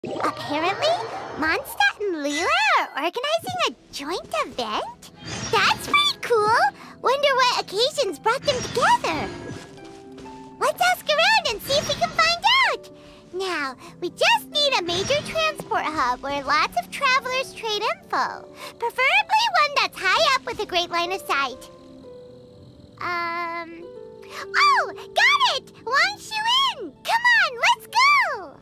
Apparently, Mondstadt and Leela are organizing a joint event? That's pretty cool! Wonder what occasions brought them together. Let's ask around and see if we can find out! Now, we just need a major transport hub where lots of travelers trade info. Preferably one that's high up with a great line of sight. Oh! Got it! Wang Shuin! Come on, let's go!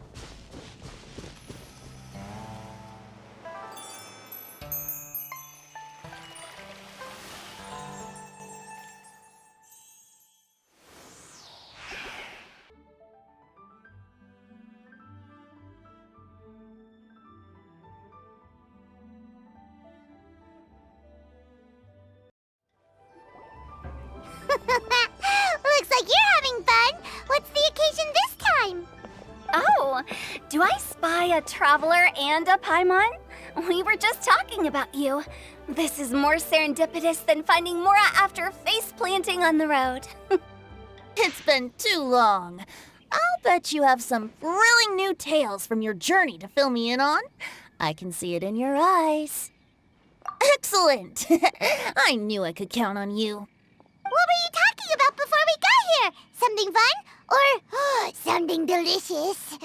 Looks like you're having fun. What's the occasion this time? Oh, do I spy a traveler and a Paimon? We were just talking about you. This is more serendipitous than finding Mora after face planting on the road. It's been too long. I'll bet you have some thrilling new tales from your journey to fill me in on. I can see it in your eyes. Excellent! I knew I could count on you. What were you talking about before we got here? Something fun? Or something delicious?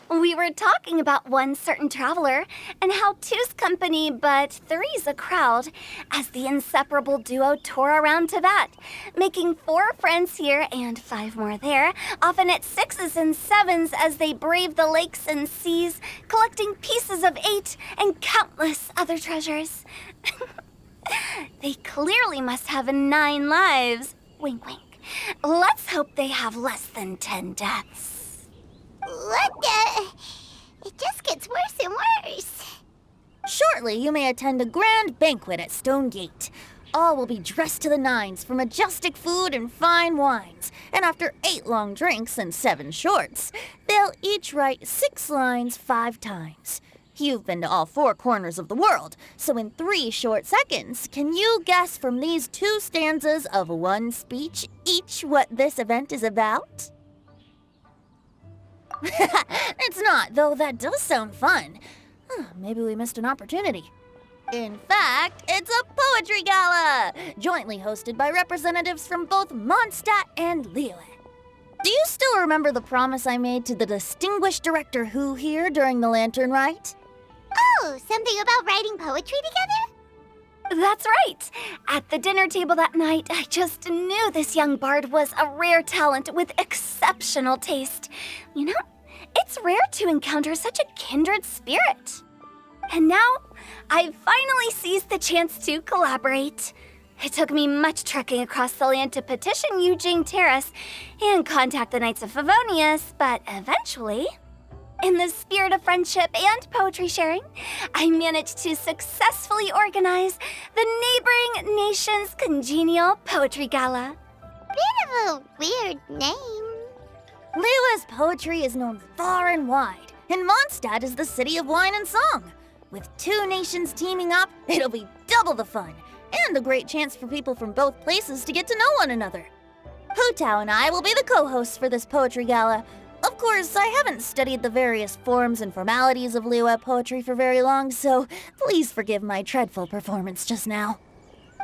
We were talking about one certain traveler and how two's company but three's a crowd as the inseparable duo tour around Tibet, making 4 friends here and 5 more there, often at 6s and 7s as they brave the lakes and seas, collecting pieces of 8 and countless other treasures. They clearly must have 9 lives. Wink, wink. Let's hope they have less than 10 deaths. What the? It just gets worse and worse. Shortly, you may attend a grand banquet at Stone Gate. All will be dressed to the nines for majestic food and fine wines. And after 8 long drinks and 7 shorts, they'll each write 6 lines 5 times. You've been to all 4 corners of the world, so in 3 short seconds, can you guess from these 2 stanzas of 1 speech each what this event is about? It's not, though that does sound fun. Maybe we missed an opportunity. In fact, it's a poetry gala, jointly hosted by representatives from both Mondstadt and Liyue. Do you still remember the promise I made to the distinguished director Hu here during the lantern rite? Oh, something about writing poetry together? That's right. At the dinner table that night, I just knew this young bard was a rare talent with exceptional taste. You know, it's rare to encounter such a kindred spirit. And now, I've finally seized the chance to collaborate. It took me much trekking across the land to petition Yujing Terrace and contact the Knights of Favonius, but eventually, in the spirit of friendship and poetry sharing, I managed to successfully organize the neighboring nation's congenial poetry gala. Bit of a weird name. Liyue's poetry is known far and wide, and Mondstadt is the city of wine and song. With 2 nations teaming up, it'll be double the fun, and a great chance for people from both places to get to know one another. Hu Tao and I will be the co-hosts for this poetry gala. Of course, I haven't studied the various forms and formalities of Liyue poetry for very long, so please forgive my dreadful performance just now.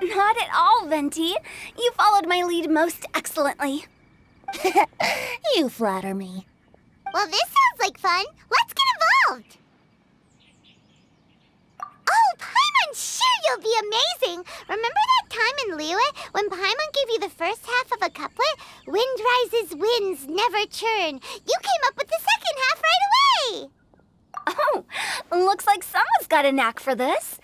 Not at all, Venti. You followed my lead most excellently. You flatter me. Well, this sounds like fun. Let's get involved. Oh, Paimon, sure you'll be amazing. Remember that time in Liyue when Paimon gave you the first half of a couplet? Wind rises, winds never churn. You came up with the second half right away. Oh, looks like someone's got a knack for this.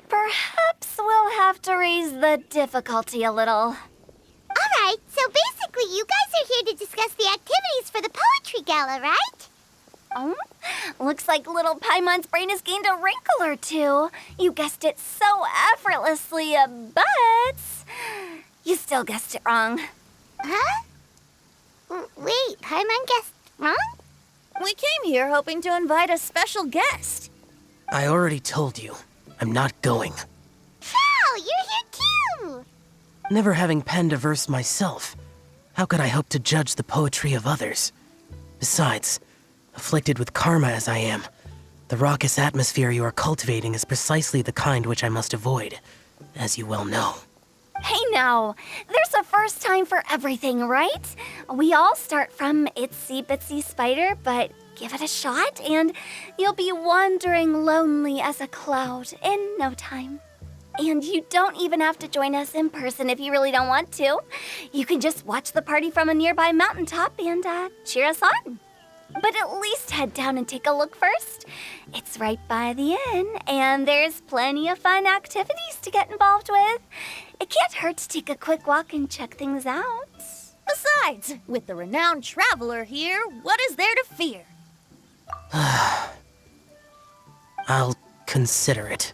Perhaps we'll have to raise the difficulty a little. All right, so basically you guys are here to discuss the activities for the poetry gala, right? Oh, looks like little Paimon's brain has gained a wrinkle or 2. You guessed it so effortlessly, but you still guessed it wrong. Huh? Wait, Paimon guessed wrong? We came here hoping to invite a special guest. I already told you, I'm not going. Wow, you're here too! Never having penned a verse myself, how could I hope to judge the poetry of others? Besides, Afflicted with karma as I am, the raucous atmosphere you are cultivating is precisely the kind which I must avoid, as you well know. Hey now, there's a first time for everything, right? We all start from itsy bitsy spider, but give it a shot and you'll be wandering lonely as a cloud in no time. And you don't even have to join us in person if you really don't want to. You can just watch the party from a nearby mountaintop and cheer us on. But at least head down and take a look first. It's right by the inn, and there's plenty of fun activities to get involved with. It can't hurt to take a quick walk and check things out. Besides, with the renowned traveler here, what is there to fear? I'll consider it.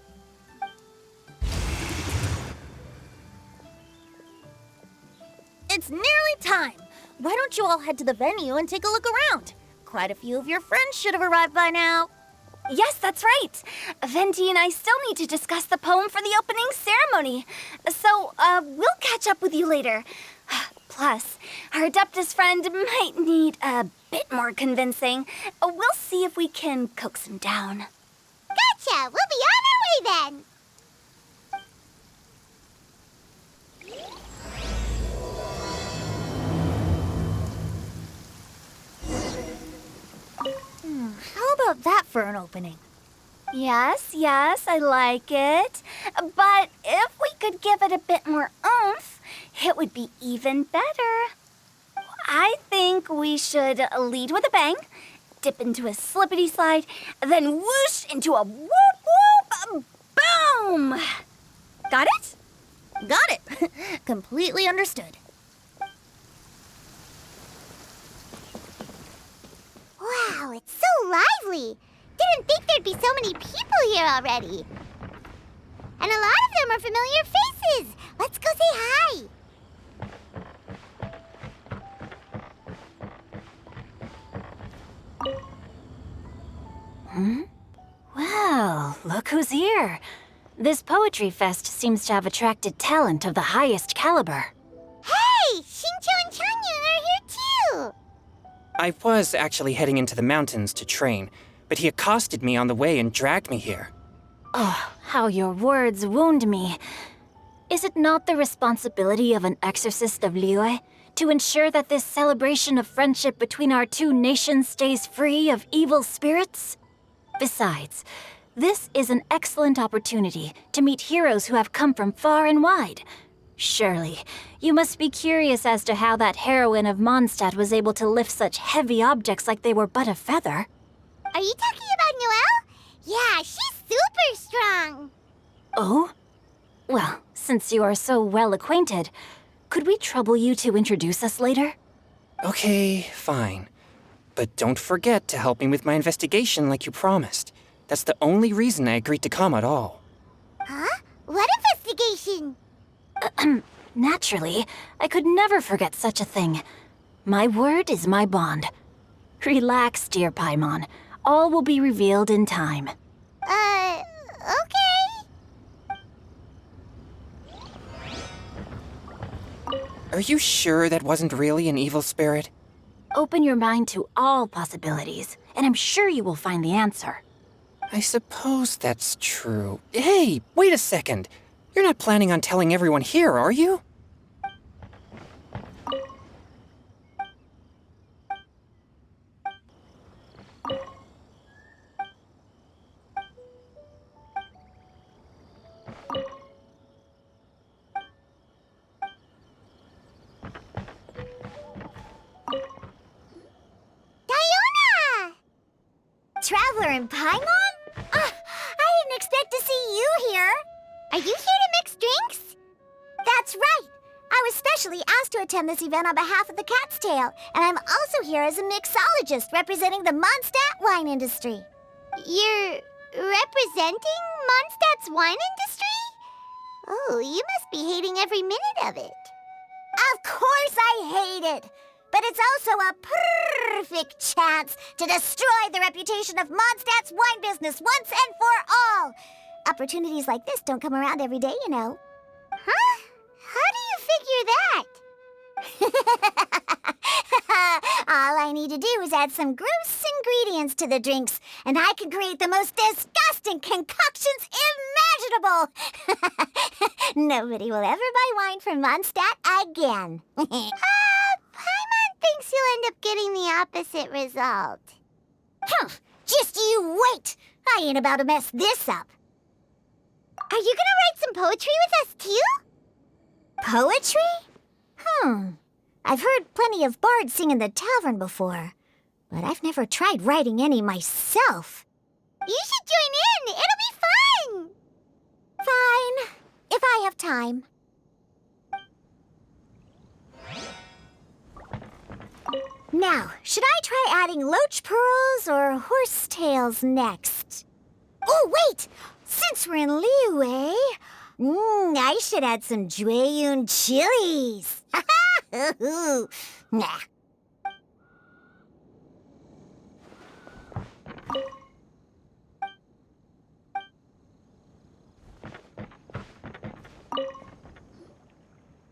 It's nearly time. Why don't you all head to the venue and take a look around? Quite a few of your friends should have arrived by now. Yes, that's right. Venti and I still need to discuss the poem for the opening ceremony. So, we'll catch up with you later. Plus, our Adeptus friend might need a bit more convincing. We'll see if we can coax him down. Gotcha! We'll be on our way then! How about that for an opening? Yes, I like it. But if we could give it a bit more oomph, it would be even better. I think we should lead with a bang, dip into a slippity slide, then whoosh into a whoop whoop boom! Got it? Got it. Completely understood. Wow, it's so lively! Didn't think there'd be so many people here already. And a lot of them are familiar faces. Let's go say hi. Well, look who's here. This poetry fest seems to have attracted talent of the highest caliber. Hey, Shincho and Changyun are here too. I was actually heading into the mountains to train, but he accosted me on the way and dragged me here. Oh, how your words wound me. Is it not the responsibility of an exorcist of Liyue to ensure that this celebration of friendship between our two nations stays free of evil spirits? Besides, this is an excellent opportunity to meet heroes who have come from far and wide. Surely, you must be curious as to how that heroine of Mondstadt was able to lift such heavy objects like they were but a feather. Are you talking about Noelle? Yeah, she's super strong. Oh? Well, since you are so well acquainted, could we trouble you to introduce us later? Okay, fine. But don't forget to help me with my investigation like you promised. That's the only reason I agreed to come at all. Huh? What investigation? Naturally, I could never forget such a thing. My word is my bond. Relax, dear Paimon. All will be revealed in time. Okay. Are you sure that wasn't really an evil spirit? Open your mind to all possibilities, and I'm sure you will find the answer. I suppose that's true. Hey, wait a second. You're not planning on telling everyone here, are you? Diona! Traveler in Paimon? I didn't expect to see you here. Are you here to mix drinks? That's right. I was specially asked to attend this event on behalf of the Cat's Tail, and I'm also here as a mixologist representing the Mondstadt wine industry. You're representing Mondstadt's wine industry? Oh, you must be hating every minute of it. Of course I hate it. But it's also a perfect chance to destroy the reputation of Mondstadt's wine business once and for all. Opportunities like this don't come around every day, you know. Huh? How do you figure that? All I need to do is add some gross ingredients to the drinks, and I can create the most disgusting concoctions imaginable. Nobody will ever buy wine from Mondstadt again. Paimon thinks you'll end up getting the opposite result. Just you wait! I ain't about to mess this up. Are you gonna write some poetry with us, too? Poetry? I've heard plenty of bards sing in the tavern before, but I've never tried writing any myself. You should join in! It'll be fun! Fine, if I have time. Now, should I try adding loach pearls or horse tails next? Oh, wait! Since we're in Liyue, I should add some Jueyun chilies. Nah.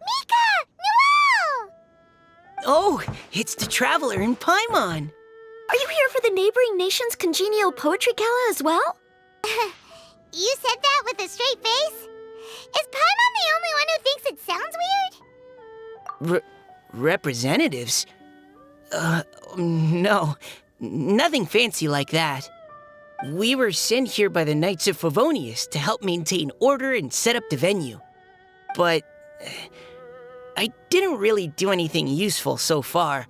Mika! Noelle! Oh, it's the Traveler in Paimon. Are you here for the neighboring nation's congenial poetry gala as well? You said that with a straight face? Is Paimon the only one who thinks it sounds weird? Representatives? No. Nothing fancy like that. We were sent here by the Knights of Favonius to help maintain order and set up the venue. But I didn't really do anything useful so far.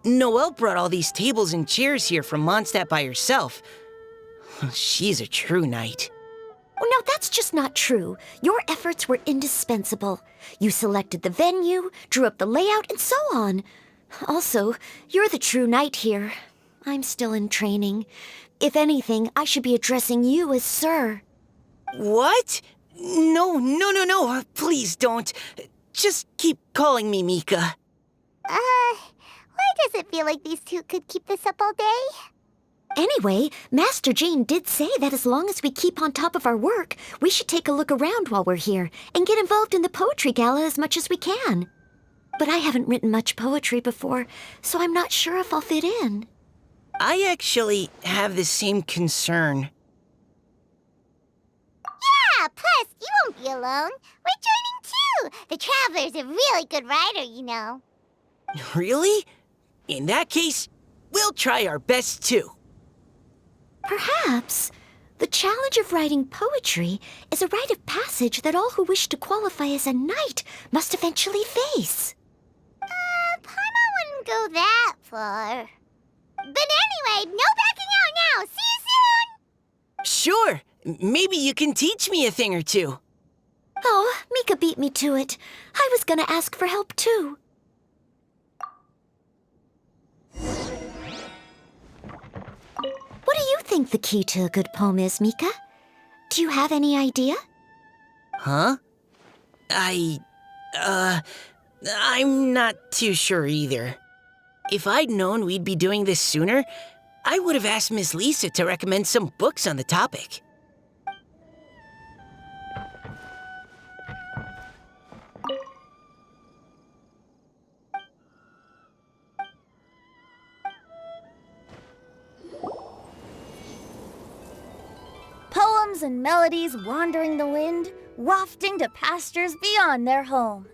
Noelle brought all these tables and chairs here from Mondstadt by herself. She's a true knight. Oh, no, that's just not true. Your efforts were indispensable. You selected the venue, drew up the layout, and so on. Also, you're the true knight here. I'm still in training. If anything, I should be addressing you as Sir. What? No. Please don't. Just keep calling me Mika. Why does it feel like these two could keep this up all day? Anyway, Master Jane did say that as long as we keep on top of our work, we should take a look around while we're here and get involved in the poetry gala as much as we can. But I haven't written much poetry before, so I'm not sure if I'll fit in. I actually have the same concern. Yeah, plus, you won't be alone. We're joining too. The Traveler's a really good writer, you know. Really? In that case, we'll try our best too. Perhaps the challenge of writing poetry is a rite of passage that all who wish to qualify as a knight must eventually face. Paimon wouldn't go that far. But anyway, no backing out now. See you soon! Sure. Maybe you can teach me a thing or two. Oh, Mika beat me to it. I was gonna ask for help too. What do you think the key to a good poem is, Mika? Do you have any idea? Huh? I'm not too sure either. If I'd known we'd be doing this sooner, I would have asked Miss Lisa to recommend some books on the topic. Poems and melodies wandering the wind, wafting to pastures beyond their home.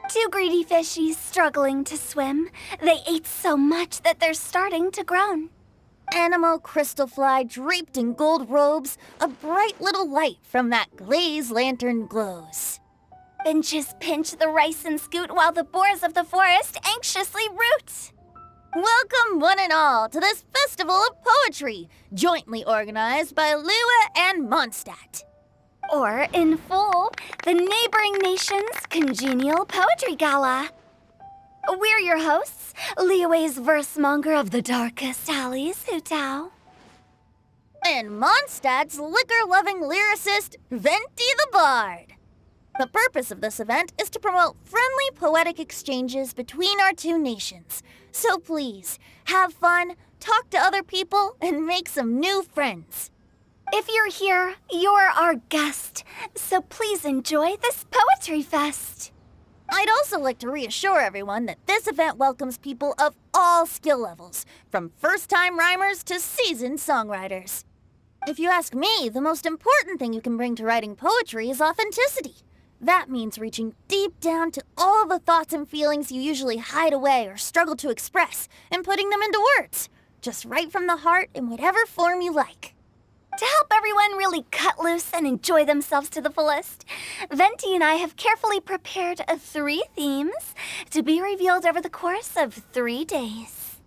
Two greedy fishies struggling to swim. They ate so much that they're starting to groan. Animal crystal fly draped in gold robes, a bright little light from that glazed lantern glows. Benches pinch the rice and scoot while the boars of the forest anxiously root. Welcome, one and all, to this festival of poetry, jointly organized by Liyue and Mondstadt. Or, in full, the neighboring nation's congenial poetry gala. We're your hosts, Liyue's verse-monger of the darkest alleys, Hutao. And Mondstadt's liquor-loving lyricist, Venti the Bard. The purpose of this event is to promote friendly poetic exchanges between our two nations. So please, have fun, talk to other people, and make some new friends. If you're here, you're our guest, so please enjoy this poetry fest. I'd also like to reassure everyone that this event welcomes people of all skill levels, from first-time rhymers to seasoned songwriters. If you ask me, the most important thing you can bring to writing poetry is authenticity. That means reaching deep down to all the thoughts and feelings you usually hide away or struggle to express and putting them into words, just right from the heart in whatever form you like. To help everyone really cut loose and enjoy themselves to the fullest, Venti and I have carefully prepared 3 themes to be revealed over the course of 3 days.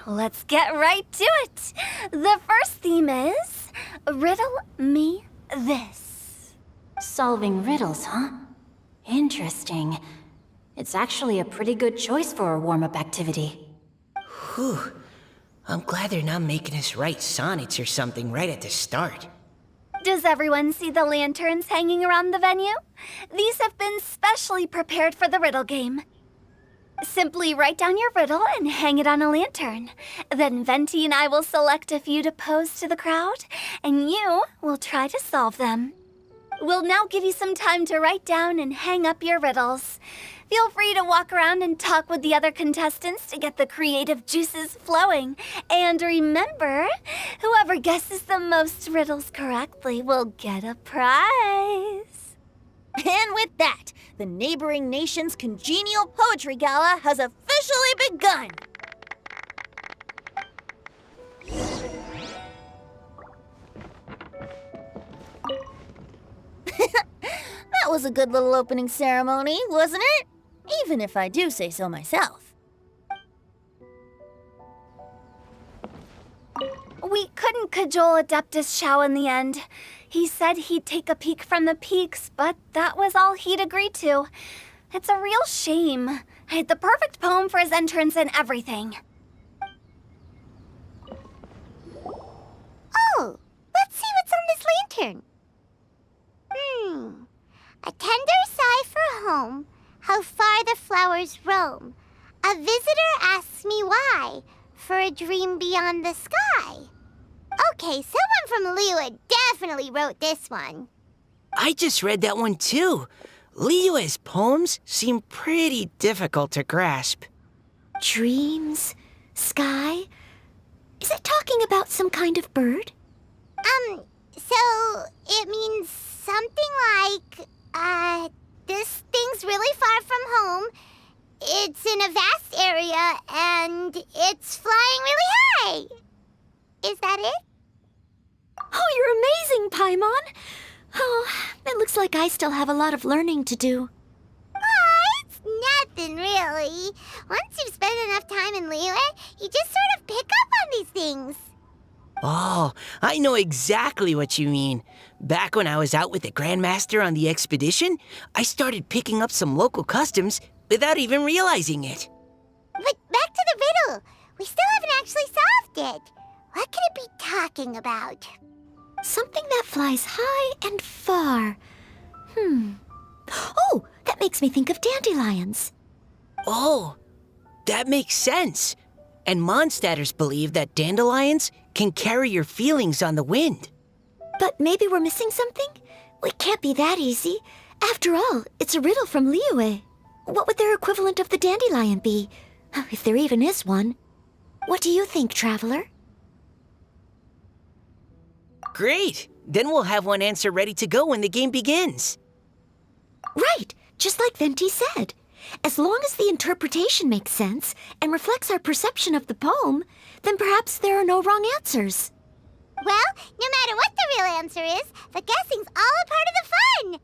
Let's get right to it. The first theme is Riddle Me This. Solving riddles, huh? Interesting. It's actually a pretty good choice for a warm-up activity. Whew. I'm glad they're not making us write sonnets or something right at the start. Does everyone see the lanterns hanging around the venue? These have been specially prepared for the riddle game. Simply write down your riddle and hang it on a lantern. Then Venti and I will select a few to pose to the crowd, and you will try to solve them. We'll now give you some time to write down and hang up your riddles. Feel free to walk around and talk with the other contestants to get the creative juices flowing. And remember, whoever guesses the most riddles correctly will get a prize. And with that, the neighboring nation's congenial poetry gala has officially begun. That was a good little opening ceremony, wasn't it? Even if I do say so myself. We couldn't cajole Adeptus Shao in the end. He said he'd take a peek from the peaks, but that was all he'd agreed to. It's a real shame. I had the perfect poem for his entrance and everything. Oh, let's see what's on this lantern. A tender sigh for home, how far the flowers roam. A visitor asks me why, for a dream beyond the sky. Okay, someone from Liyue definitely wrote this one. I just read that one too. Liyue's poems seem pretty difficult to grasp. Dreams? Sky? Is it talking about some kind of bird? So it means something like, this thing's really far from home. It's in a vast area, and it's flying really high. Is that it? Oh, you're amazing, Paimon! Oh, it looks like I still have a lot of learning to do. It's nothing, really. Once you've spent enough time in Liyue, you just sort of pick up on these things. Oh, I know exactly what you mean. Back when I was out with the Grandmaster on the expedition, I started picking up some local customs without even realizing it. But back to the riddle. We still haven't actually solved it. What could it be talking about? Something that flies high and far. Oh, that makes me think of dandelions. Oh, that makes sense. And Mondstadters believe that dandelions can carry your feelings on the wind. But maybe we're missing something? It can't be that easy. After all, it's a riddle from Liyue. What would their equivalent of the dandelion be? If there even is one. What do you think, Traveler? Great! Then we'll have one answer ready to go when the game begins. Right, just like Venti said. As long as the interpretation makes sense and reflects our perception of the poem, then perhaps there are no wrong answers. Well, no matter what the real answer is, the guessing's all a part of the fun.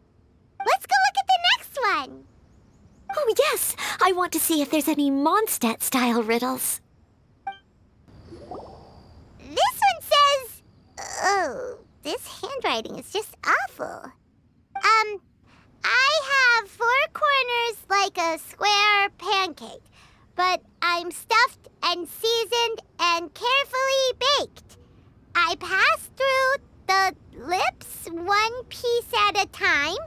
Let's go look at the next one. Oh yes, I want to see if there's any Mondstadt-style riddles. This one says... Oh, this handwriting is just awful. I have 4 corners like a square pancake, but I'm stuffed and seasoned and carefully baked. I pass through the lips 1 piece at a time.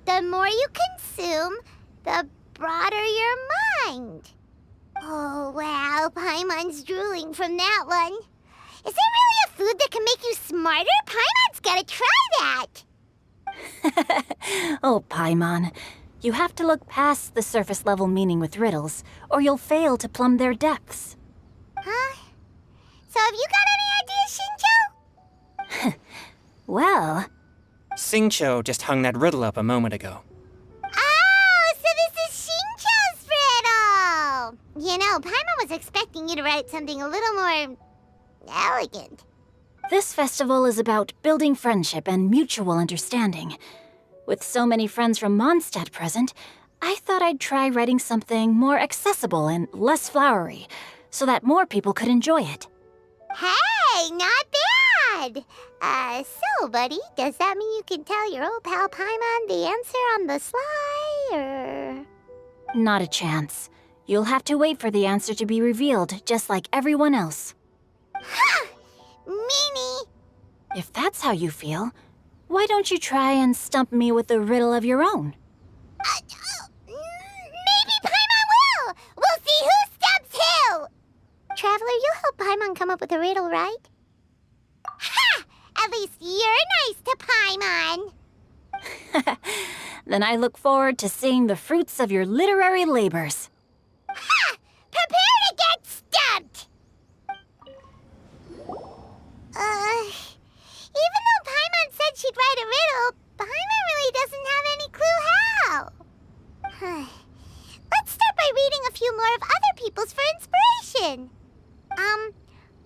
The more you consume, the broader your mind. Oh, wow, Paimon's drooling from that one. Is there really a food that can make you smarter? Paimon's gotta try that. Oh, Paimon, You have to look past the surface level meaning with riddles, or you'll fail to plumb their depths. Huh? So have you got any ideas, Shinjo? Well, Singcho just hung that riddle up a moment ago. Oh, so this is Shinjo's riddle! You know, Paimon was expecting you to write something a little more elegant. this festival is about building friendship and mutual understanding. With so many friends from Mondstadt present, I thought I'd try writing something more accessible and less flowery, so that more people could enjoy it. Hey, not bad! So, buddy, does that mean you can tell your old pal Paimon the answer on the sly, or...? Not a chance. You'll have to wait for the answer to be revealed, just like everyone else. Ha! Meanie! If that's how you feel, why don't you try and stump me with a riddle of your own? Maybe Paimon will! We'll see who stumps who! Traveler, you'll help Paimon come up with a riddle, right? Ha! At least you're nice to Paimon! Then I look forward to seeing the fruits of your literary labors. Ha! Prepare to get stumped! Even though Paimon said she'd write a riddle, Paimon really doesn't have any clue how. Let's start by reading a few more of other people's for inspiration.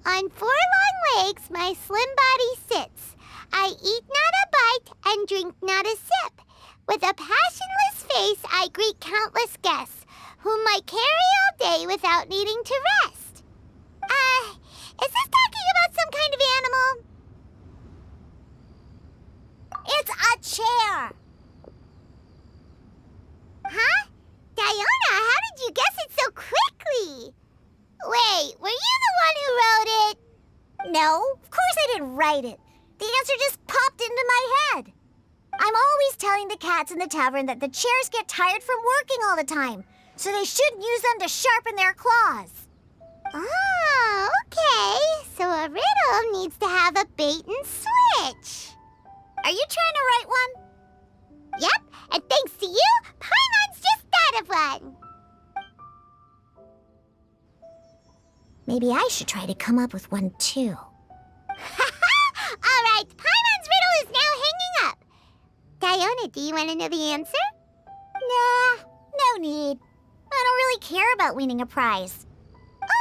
On 4 long legs, my slim body sits. I eat not a bite and drink not a sip. With a passionless face, I greet countless guests, whom I carry all day without needing to rest. Is this talking about some kind of animal? It's a chair. Huh? Diona, how did you guess it so quickly? Wait, were you the one who wrote it? No, of course I didn't write it. The answer just popped into my head. I'm always telling the cats in the tavern that the chairs get tired from working all the time, so they shouldn't use them to sharpen their claws. Oh, okay. So a riddle needs to have a bait and switch. Are you trying to write one? Yep, and thanks to you, Paimon's just thought of one. Maybe I should try to come up with one too. All right, Paimon's riddle is now hanging up. Diona, do you want to know the answer? Nah, no need. I don't really care about winning a prize.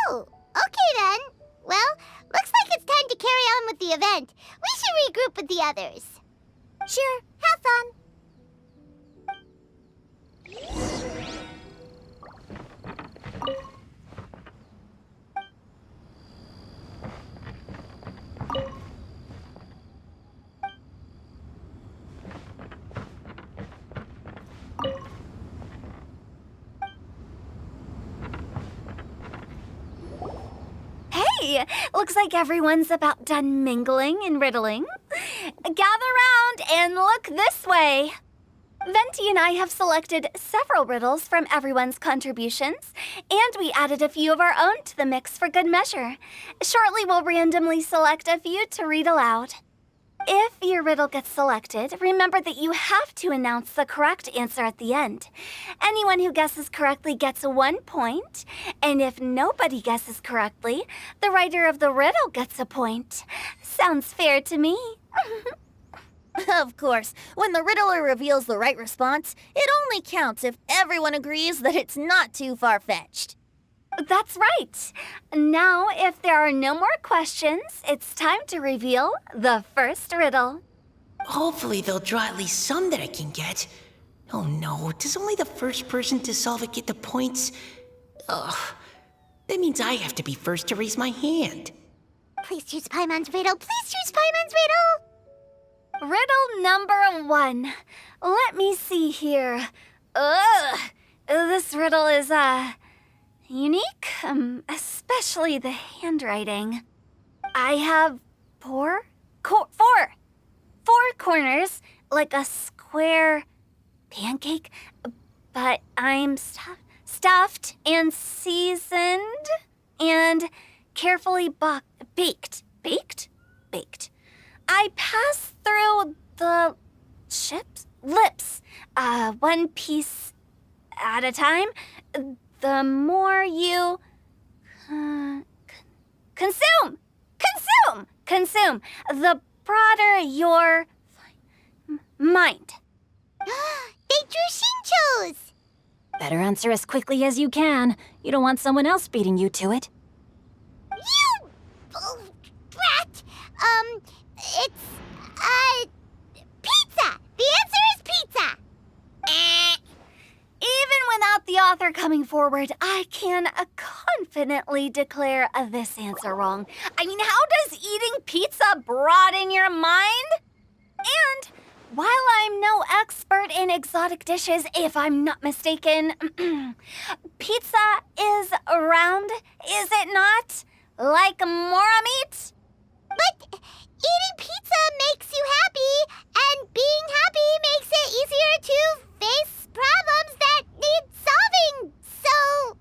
Oh, okay then. Well, looks like it's time to carry on with the event. We should regroup with the others. Sure, have fun. Hey, looks like everyone's about done mingling and riddling. Gather round and look this way. Venti and I have selected several riddles from everyone's contributions, and we added a few of our own to the mix for good measure. Shortly, we'll randomly select a few to read aloud. If your riddle gets selected, remember that you have to announce the correct answer at the end. Anyone who guesses correctly gets 1 point, and if nobody guesses correctly, the writer of the riddle gets a point. Sounds fair to me. Of course, when the riddler reveals the right response, it only counts if everyone agrees that it's not too far-fetched. That's right. Now, if there are no more questions, it's time to reveal the first riddle. Hopefully they'll draw at least some that I can get. Oh no, does only the first person to solve it get the points? Ugh, that means I have to be first to raise my hand. Please choose Paimon's riddle. Please choose Paimon's riddle. Riddle number 1. Let me see here. Ugh, this riddle is, unique, especially the handwriting. I have four corners, like a square pancake, but I'm stuffed and seasoned and carefully baked. I pass through the lips, 1 piece at a time, the more you consume, the broader your mind. They drew Shinchos! Better answer as quickly as you can. You don't want someone else beating you to it. You! Oh, brat! It's, pizza! The answer is pizza! Even without the author coming forward, I can confidently declare this answer wrong. I mean, how does eating pizza broaden your mind? And while I'm no expert in exotic dishes, if I'm not mistaken, pizza is round, is it not? Like mora meat? But eating pizza makes you happy, and being happy makes it easier to face problems that need solving, so...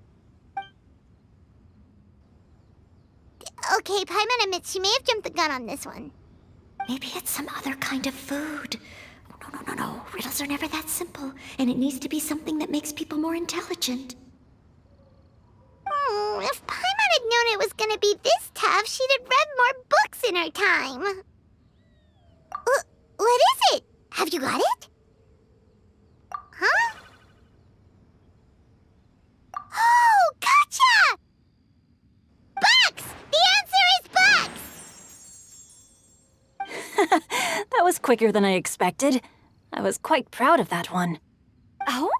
Okay, Paimon admits she may have jumped the gun on this one. Maybe it's some other kind of food. No. Riddles are never that simple, and it needs to be something that makes people more intelligent. If Paimon had known it was gonna be this tough, she'd have read more books in her time. What is it? Have you got it? Huh? Oh, gotcha! Bucks! The answer is bucks! That was quicker than I expected. I was quite proud of that one. Oh,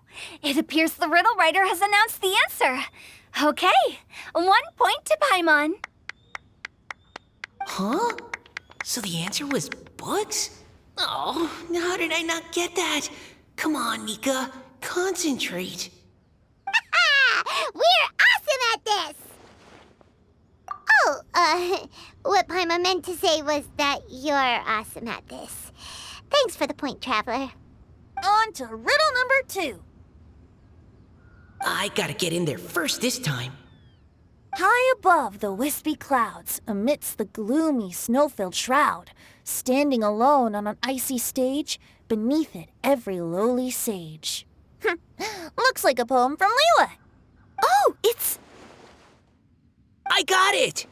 it appears the riddle writer has announced the answer. Okay, 1 point to Paimon. Huh? So the answer was bugs? Oh, how did I not get that? Come on, Nika. Concentrate. We're awesome at this! Oh, what Paimon meant to say was that you're awesome at this. Thanks for the point, Traveler. On to riddle number 2. I gotta get in there first this time. High above the wispy clouds, amidst the gloomy snow-filled shroud, standing alone on an icy stage, beneath it every lowly sage. Looks like a poem from Leela. Oh, it's... I got it!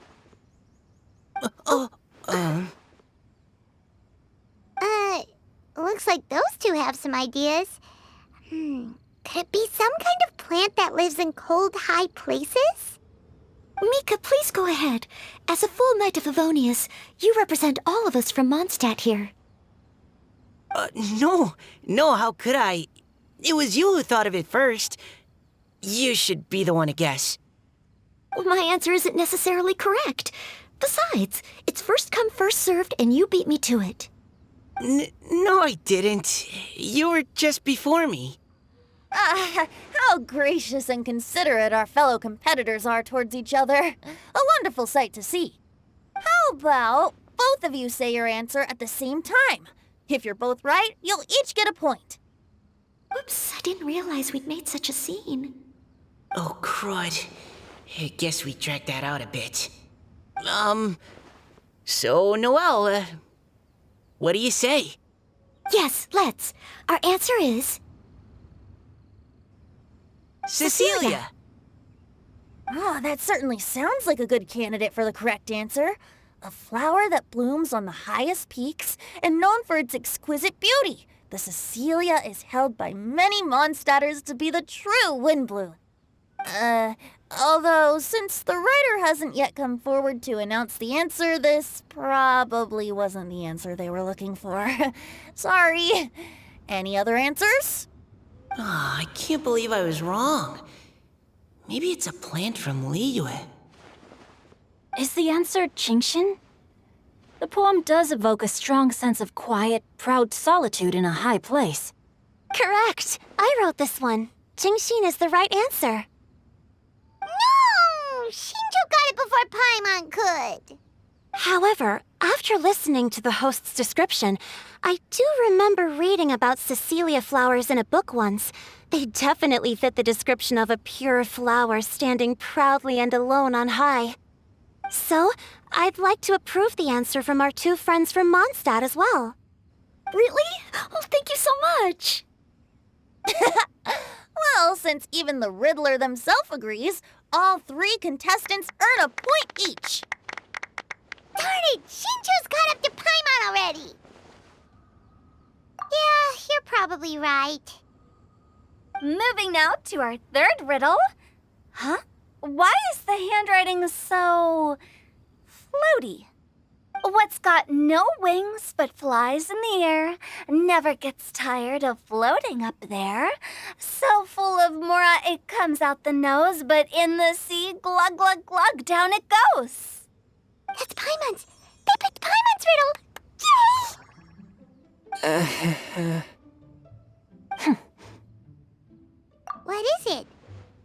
Looks like those two have some ideas. Could it be some kind of plant that lives in cold, high places? Mika, please go ahead. As a full Knight of Favonius, you represent all of us from Mondstadt here. No, how could I? It was you who thought of it first. You should be the one to guess. My answer isn't necessarily correct. Besides, it's first come, first served, and you beat me to it. No, I didn't. You were just before me. How gracious and considerate our fellow competitors are towards each other. A wonderful sight to see. How about both of you say your answer at the same time? If you're both right, you'll each get a point. Oops, I didn't realize we'd made such a scene. Oh, crud. I guess we dragged that out a bit. So, Noelle, what do you say? Yes, let's. Our answer is... Cecilia! Oh, that certainly sounds like a good candidate for the correct answer. A flower that blooms on the highest peaks and known for its exquisite beauty. The Cecilia is held by many Mondstadters to be the true windbloom. Although, since the writer hasn't yet come forward to announce the answer, this probably wasn't the answer they were looking for. Sorry. Any other answers? I can't believe I was wrong. Maybe it's a plant from Liyue. Is the answer Genshin? The poem does evoke a strong sense of quiet, proud solitude in a high place. Correct. I wrote this one. Genshin is the right answer. No! Shinjo got it before Paimon could. However, after listening to the host's description, I do remember reading about Cecilia flowers in a book once. They definitely fit the description of a pure flower standing proudly and alone on high. So, I'd like to approve the answer from our two friends from Mondstadt as well. Really? Oh, thank you so much. Well, since even the Riddler themselves agrees, all 3 contestants earn a point each. Darn it! Shinjo's caught up to Paimon already! Yeah, you're probably right. Moving now to our 3rd riddle. Huh? Why is the handwriting so floaty? What's got no wings but flies in the air, never gets tired of floating up there. So full of mora it comes out the nose, but in the sea, glug, glug, glug, down it goes. That's Paimon's! They picked Paimon's riddle! Yay! What is it?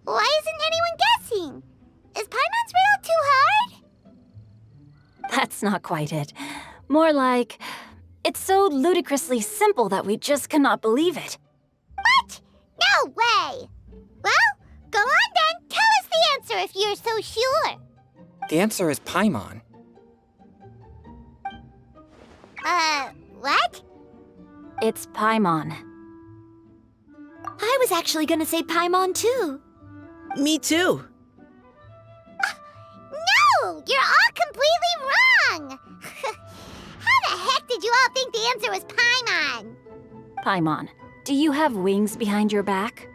Why isn't anyone guessing? Is Paimon's riddle too hard? That's not quite it. More like, it's so ludicrously simple that we just cannot believe it. What? No way! Well, go on then. Tell us the answer if you're so sure. The answer is Paimon. What? It's Paimon. I was actually gonna say Paimon too. Me too. No! You're all completely wrong! How the heck did you all think the answer was Paimon? Paimon, do you have wings behind your back?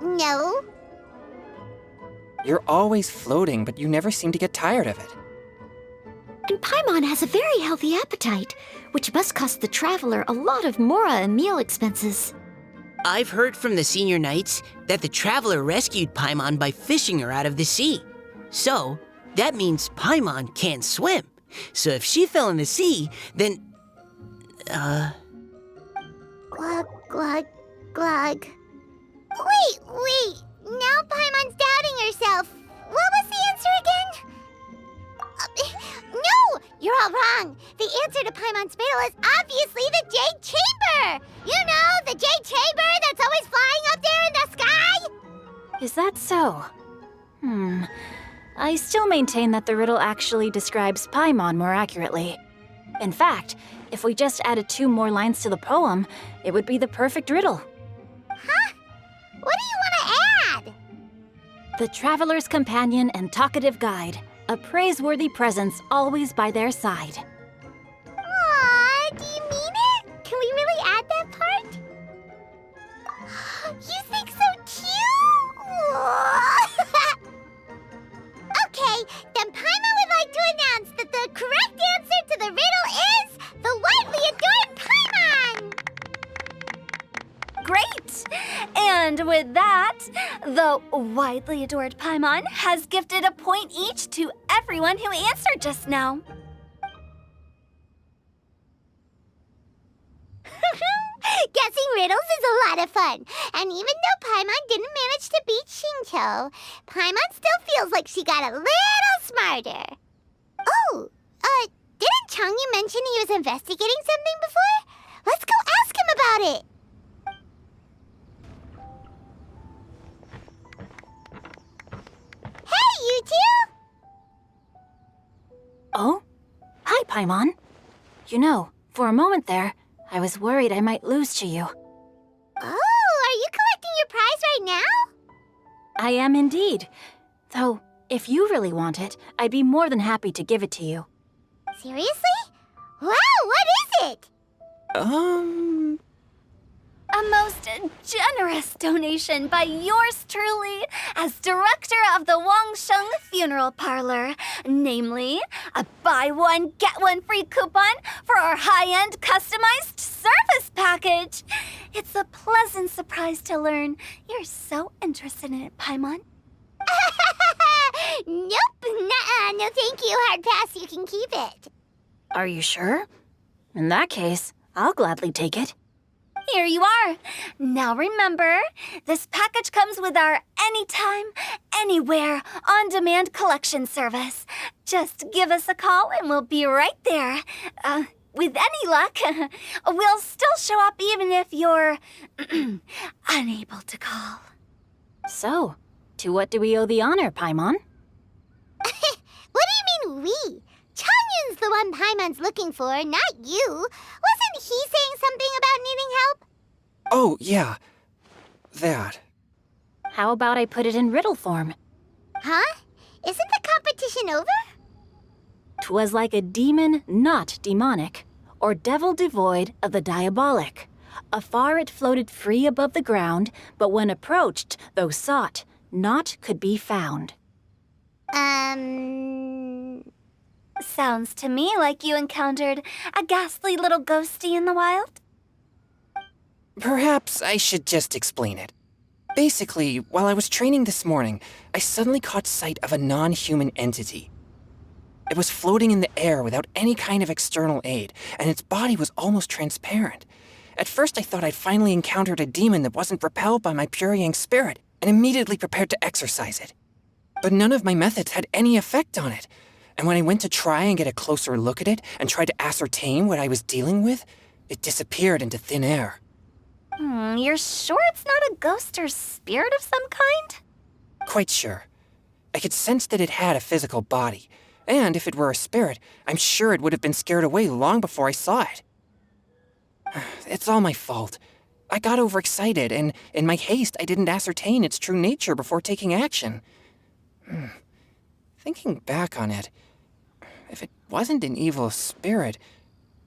No. You're always floating, but you never seem to get tired of it. And Paimon has a very healthy appetite, which must cost the traveler a lot of mora and meal expenses. I've heard from the senior knights that the traveler rescued Paimon by fishing her out of the sea. So, that means Paimon can't swim. So if she fell in the sea, then... Glug, glug, glug. Wait. Now Paimon's doubting herself. What was the answer again? No! You're all wrong. The answer to Paimon's riddle is obviously the Jade Chamber! You know, the Jade Chamber that's always flying up there in the sky? Is that so? I still maintain that the riddle actually describes Paimon more accurately. In fact, if we just added 2 more lines to the poem, it would be the perfect riddle. Huh? What do you want to add? The traveler's companion and talkative guide, a praiseworthy presence always by their side. Aw, do you mean it? Can we really add that part? You think so too? Okay, then Paimon would like to announce that the correct answer to the riddle is the widely adored Paimon! Great! And with that, the widely adored Paimon has gifted a point each to everyone who answered just now. Guessing riddles is a lot of fun. And even though Paimon didn't manage to beat Shinjo, Paimon still feels like she got a little smarter. Oh, didn't Changyu mention he was investigating something before? Let's go ask him about it. Hey, you two! Oh? Hi, Paimon. You know, for a moment there, I was worried I might lose to you. Oh, are you collecting your prize right now? I am indeed. Though, if you really want it, I'd be more than happy to give it to you. Seriously? Wow, what is it? A most generous donation by yours truly as director of the Wangsheng Funeral Parlor. Namely, a buy one, get one free coupon for our high-end customized service package. It's a pleasant surprise to learn you're so interested in it, Paimon. Nope, nuh-uh, no thank you, hard pass, you can keep it. Are you sure? In that case, I'll gladly take it. Here you are. Now remember, this package comes with our anytime, anywhere, on-demand collection service. Just give us a call and we'll be right there. With any luck, we'll still show up even if you're unable to call. So, to what do we owe the honor, Paimon? What do you mean we? Changyun's the one Paimon's looking for, not you. Wasn't he saying something about needing help? Oh, yeah. that. How about I put it in riddle form? Huh? Isn't the competition over? 'Twas like a demon not demonic, or devil devoid of the diabolic. Afar it floated free above the ground, but when approached, though sought, naught could be found. Sounds to me like you encountered a ghastly little ghosty in the wild. Perhaps I should just explain it. Basically, while I was training this morning, I suddenly caught sight of a non-human entity. It was floating in the air without any kind of external aid, and its body was almost transparent. At first I thought I'd finally encountered a demon that wasn't repelled by my pure yang spirit, and immediately prepared to exorcise it. But none of my methods had any effect on it, and when I went to try and get a closer look at it and tried to ascertain what I was dealing with, it disappeared into thin air. You're sure it's not a ghost or spirit of some kind? Quite sure. I could sense that it had a physical body, and if it were a spirit, I'm sure it would have been scared away long before I saw it. It's all my fault. I got overexcited, and in my haste, I didn't ascertain its true nature before taking action. Thinking back on it, if it wasn't an evil spirit,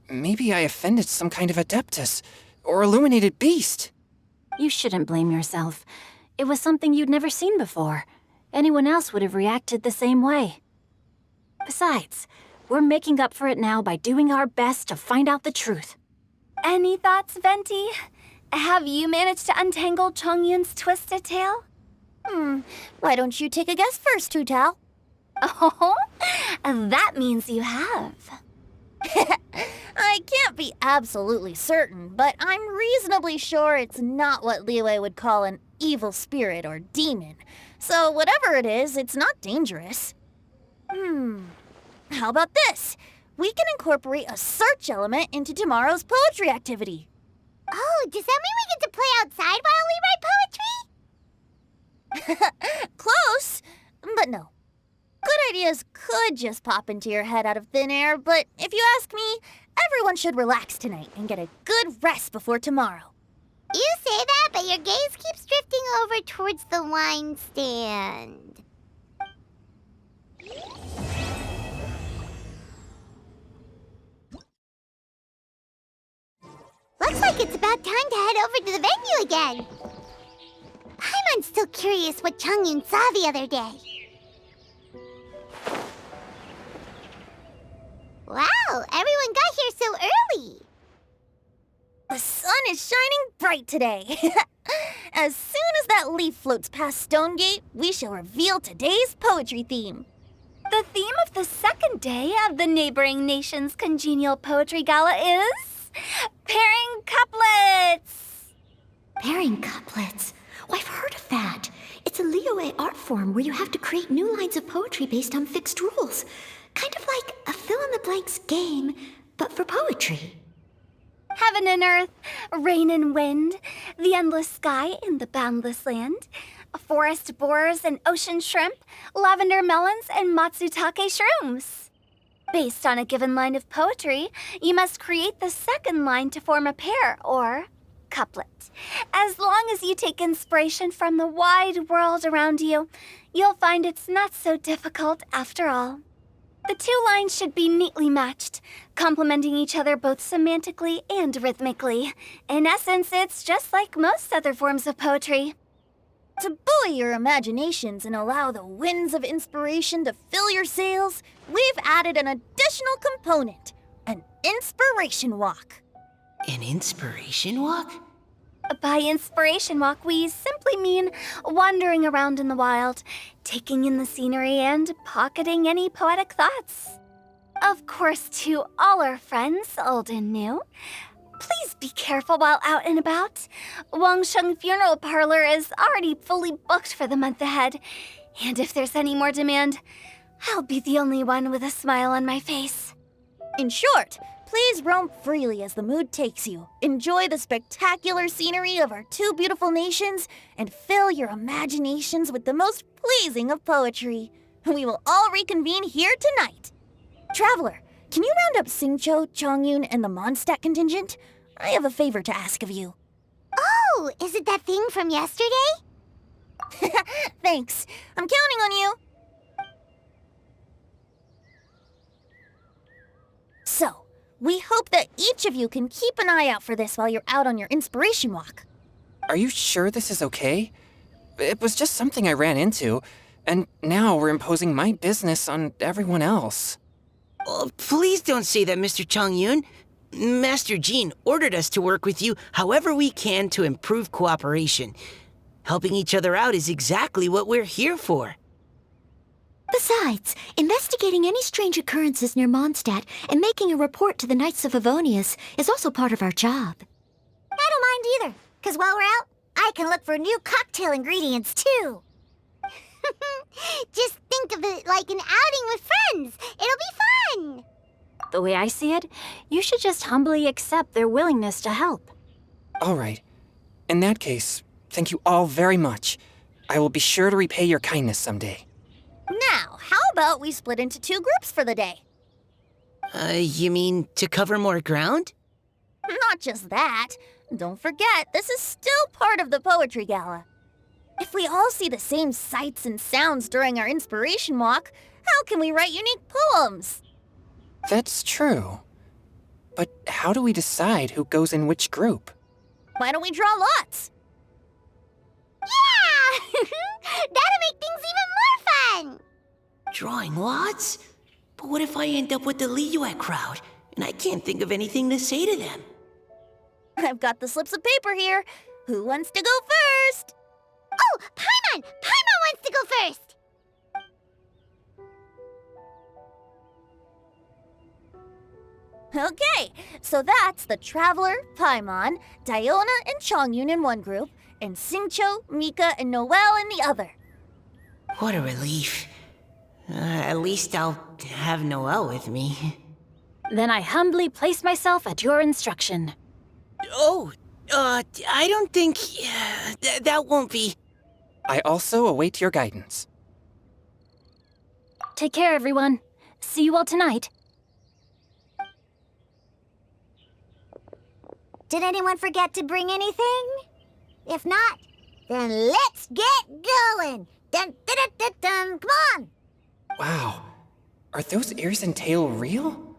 maybe I offended some kind of adeptus or illuminated beast. You shouldn't blame yourself. It was something you'd never seen before. Anyone else would have reacted the same way. Besides, we're making up for it now by doing our best to find out the truth. Any thoughts, Venti? Have you managed to untangle Chongyun's twisted tail? Why don't you take a guess first, Tutao? Oh, that means you have. I can't be absolutely certain, but I'm reasonably sure it's not what Liyue would call an evil spirit or demon. So whatever it is, it's not dangerous. How about this? We can incorporate a search element into tomorrow's poetry activity. Oh, does that mean we get to play outside while we write poetry? Close, but no. Good ideas could just pop into your head out of thin air, but if you ask me, everyone should relax tonight and get a good rest before tomorrow. You say that, but your gaze keeps drifting over towards the wine stand. Looks like it's about time to head over to the venue again. Paimon's still curious what Chongyun saw the other day. Wow, everyone got here so early. The sun is shining bright today. As soon as that leaf floats past Stonegate, we shall reveal today's poetry theme. The theme of the second day of the neighboring nation's congenial poetry gala is pairing couplets. Pairing couplets? Oh, I've heard of that. It's a Liyue art form where you have to create new lines of poetry based on fixed rules. Kind of like a fill-in-the-blanks game, but for poetry. Heaven and earth, rain and wind, the endless sky and the boundless land, forest borers and ocean shrimp, lavender melons and matsutake shrooms. Based on a given line of poetry, you must create the second line to form a pair, or couplet. As long as you take inspiration from the wide world around you, you'll find it's not so difficult after all. The two lines should be neatly matched, complementing each other both semantically and rhythmically. In essence, it's just like most other forms of poetry. To buoy your imaginations and allow the winds of inspiration to fill your sails, we've added an additional component, an inspiration walk. An inspiration walk? By inspiration walk, we simply mean wandering around in the wild, taking in the scenery and pocketing any poetic thoughts. Of course, to all our friends, old and new, please be careful while out and about. Wangsheng Funeral Parlor is already fully booked for the month ahead, and if there's any more demand, I'll be the only one with a smile on my face. In short, please roam freely as the mood takes you. Enjoy the spectacular scenery of our two beautiful nations and fill your imaginations with the most pleasing of poetry. We will all reconvene here tonight. Traveler, can you round up Singcho, Chongyun, and the Mondstadt contingent? I have a favor to ask of you. Oh, Oh, is it that thing from yesterday? Thanks. I'm counting on you. So, we hope that each of you can keep an eye out for this while you're out on your inspiration walk. Are you sure this is okay? It was just something I ran into, and now we're imposing my business on everyone else. Oh, please don't say that, Mr. Chongyun. Master Jean ordered us to work with you however we can to improve cooperation. Helping each other out is exactly what we're here for. Besides, investigating any strange occurrences near Mondstadt and making a report to the Knights of Favonius is also part of our job. I don't mind either, because while we're out, I can look for new cocktail ingredients too. Just think of it like an outing with friends. It'll be fun. The way I see it, you should just humbly accept their willingness to help. All right. In that case, thank you all very much. I will be sure to repay your kindness someday. Now, how about we split into 2 groups for the day? You mean to cover more ground? Not just that. Don't forget, this is still part of the Poetry Gala. If we all see the same sights and sounds during our inspiration walk, how can we write unique poems? That's true. But how do we decide who goes in which group? Why don't we draw lots? Yeah! That'll make things even more fun. Drawing lots? But what if I end up with the Liyue crowd, and I can't think of anything to say to them? I've got the slips of paper here. Who wants to go first? Oh, Paimon! Paimon wants to go first! Okay, so that's the Traveler, Paimon, Diona, and Chongyun in one group, and Xingqiu, Mika, and Noelle in the other. What a relief. At least I'll have Noelle with me. Then I humbly place myself at your instruction. Oh, I don't think... that won't be... I also await your guidance. Take care, everyone. See you all tonight. Did anyone forget to bring anything? If not, then let's get going! Dun, dun, dun, dun, dun. Come on! Wow. Are those ears and tail real?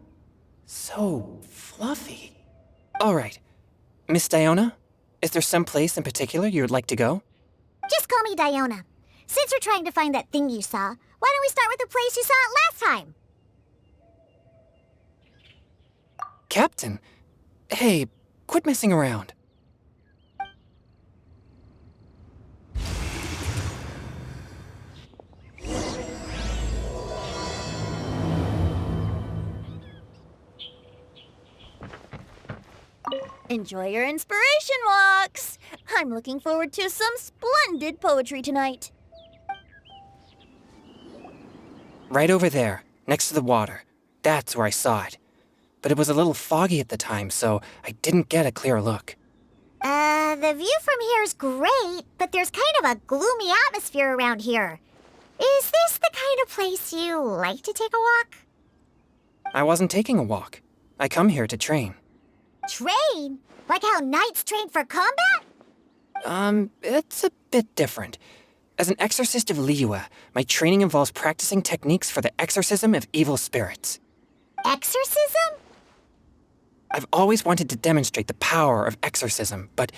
So fluffy. All right. Miss Diona, is there some place in particular you would like to go? Just call me Diona. Since we're trying to find that thing you saw, why don't we start with the place you saw it last time? Captain, hey, quit messing around. Enjoy your inspiration walks! I'm looking forward to some splendid poetry tonight. Right over there, next to the water. That's where I saw it. But it was a little foggy at the time, so I didn't get a clear look. The view from here is great, but there's kind of a gloomy atmosphere around here. Is this the kind of place you like to take a walk? I wasn't taking a walk. I come here to train. Train? Like how knights train for combat? It's a bit different. As an exorcist of Liyue, my training involves practicing techniques for the exorcism of evil spirits. Exorcism? I've always wanted to demonstrate the power of exorcism, but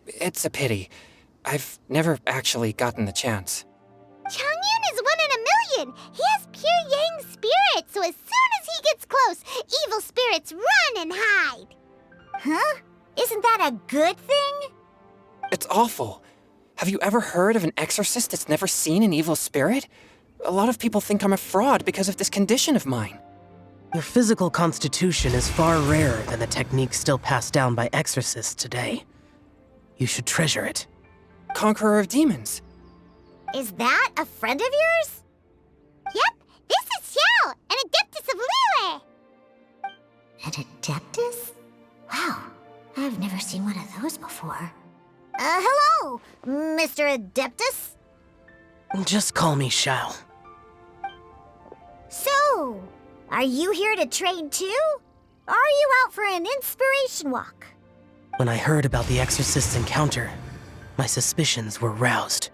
it's a pity. I've never actually gotten the chance. Chongyun is 1 in a million! He has pure yang spirit, so as soon as he gets close, evil spirits run and hide! Huh? Isn't that a good thing? It's awful. Have you ever heard of an exorcist that's never seen an evil spirit? A lot of people think I'm a fraud because of this condition of mine. Your physical constitution is far rarer than the techniques still passed down by exorcists today. You should treasure it. Conqueror of demons. Is that a friend of yours? Yep, this is Xiao, an adeptus of Liyue! An adeptus? Wow, I've never seen one of those before. Hello, Mr. Adeptus? Just call me Xiao. So, are you here to train too? Or are you out for an inspiration walk? When I heard about the Exorcist's encounter, my suspicions were roused.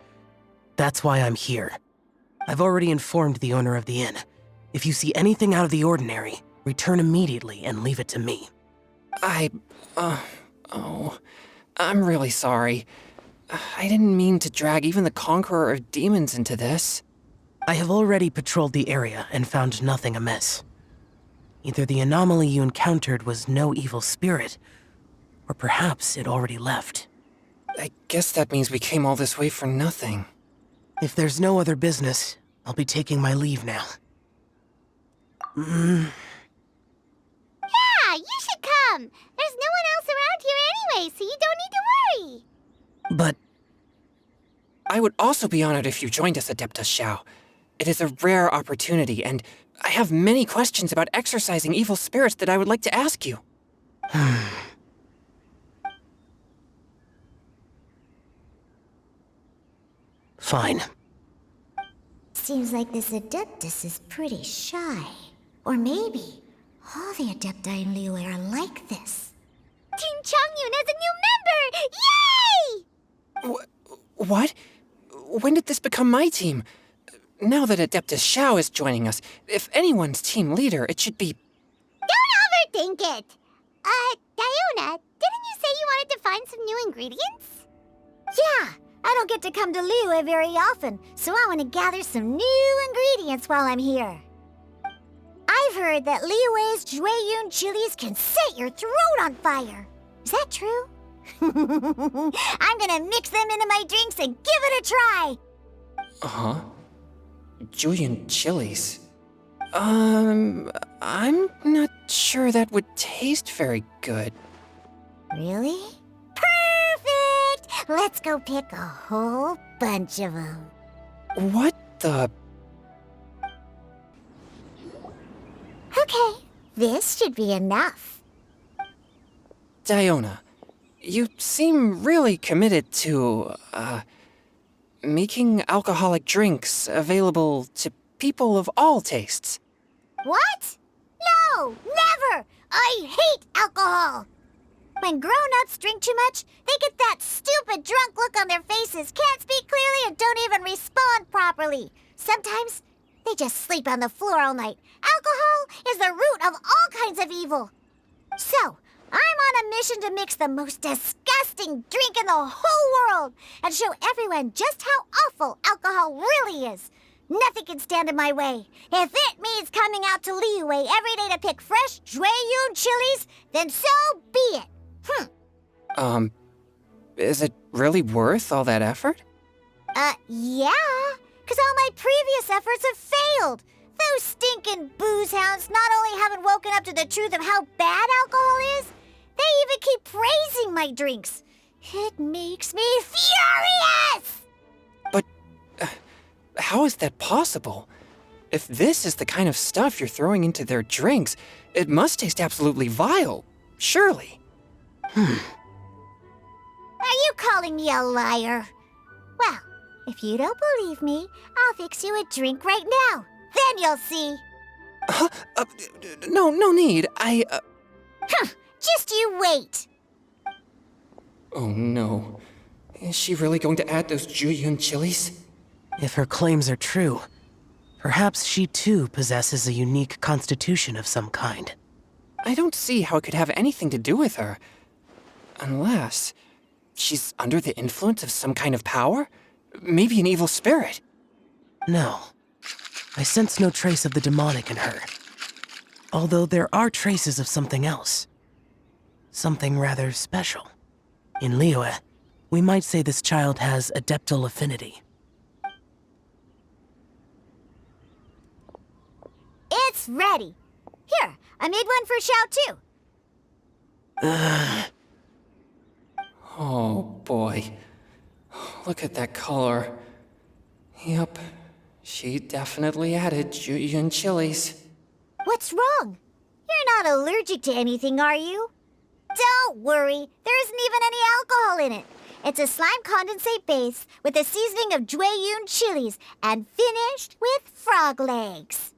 That's why I'm here. I've already informed the owner of the inn. If you see anything out of the ordinary, return immediately and leave it to me. I'm really sorry. I didn't mean to drag even the Conqueror of Demons into this. I have already patrolled the area and found nothing amiss. Either the anomaly you encountered was no evil spirit, or perhaps it already left. I guess that means we came all this way for nothing. If there's no other business, I'll be taking my leave now. Yeah, you should come. There's no one else around here anyway, so you don't need to worry. But I would also be honored if you joined us, Adeptus Xiao. It is a rare opportunity, and I have many questions about exorcising evil spirits that I would like to ask you. fine. Seems like this Adeptus is pretty shy. Or maybe all the Adepti in Liyue are like this. Team Changyun has a new member! Yay! What? When did this become my team? Now that Adeptus Xiao is joining us, if anyone's team leader, it should be... Don't overthink it! Diona, didn't you say you wanted to find some new ingredients? Yeah, I don't get to come to Liyue very often, so I want to gather some new ingredients while I'm here. I've heard that Liyue's Jueyun chilies can set your throat on fire. Is that true? I'm gonna mix them into my drinks and give it a try. Uh-huh. Julian chilies. I'm not sure that would taste very good. Really? Perfect! Let's go pick a whole bunch of them. What the... Okay, this should be enough. Diona, you seem really committed to, making alcoholic drinks available to people of all tastes. What? No, never! I hate alcohol! When grown-ups drink too much, they get that stupid drunk look on their faces, can't speak clearly, and don't even respond properly. Sometimes, they just sleep on the floor all night. Alcohol is the root of all kinds of evil. So, I'm on a mission to mix the most disgusting drink in the whole world and show everyone just how awful alcohol really is. Nothing can stand in my way. If it means coming out to Liyue every day to pick fresh Jueyun chilies, then so be it. Is it really worth all that effort? Yeah, because all my previous efforts have failed. Those stinking booze hounds not only haven't woken up to the truth of how bad alcohol is, they even keep praising my drinks. It makes me furious! But how is that possible? If this is the kind of stuff you're throwing into their drinks, it must taste absolutely vile, surely. Are you calling me a liar? Well, if you don't believe me, I'll fix you a drink right now. Then you'll see. No need. Just you wait. Oh no. Is she really going to add those Jueyun chilies? If her claims are true, perhaps she too possesses a unique constitution of some kind. I don't see how it could have anything to do with her. Unless she's under the influence of some kind of power? Maybe an evil spirit. No. I sense no trace of the demonic in her. Although there are traces of something else. Something rather special. In Liyue, we might say this child has adeptal affinity. It's ready. Here, I made one for Xiao too. Oh boy. Look at that color. Yep. She definitely added Jueyun chilies. What's wrong? You're not allergic to anything, are you? Don't worry, there isn't even any alcohol in it. It's a slime condensate base with a seasoning of Jueyun chilies and finished with frog legs.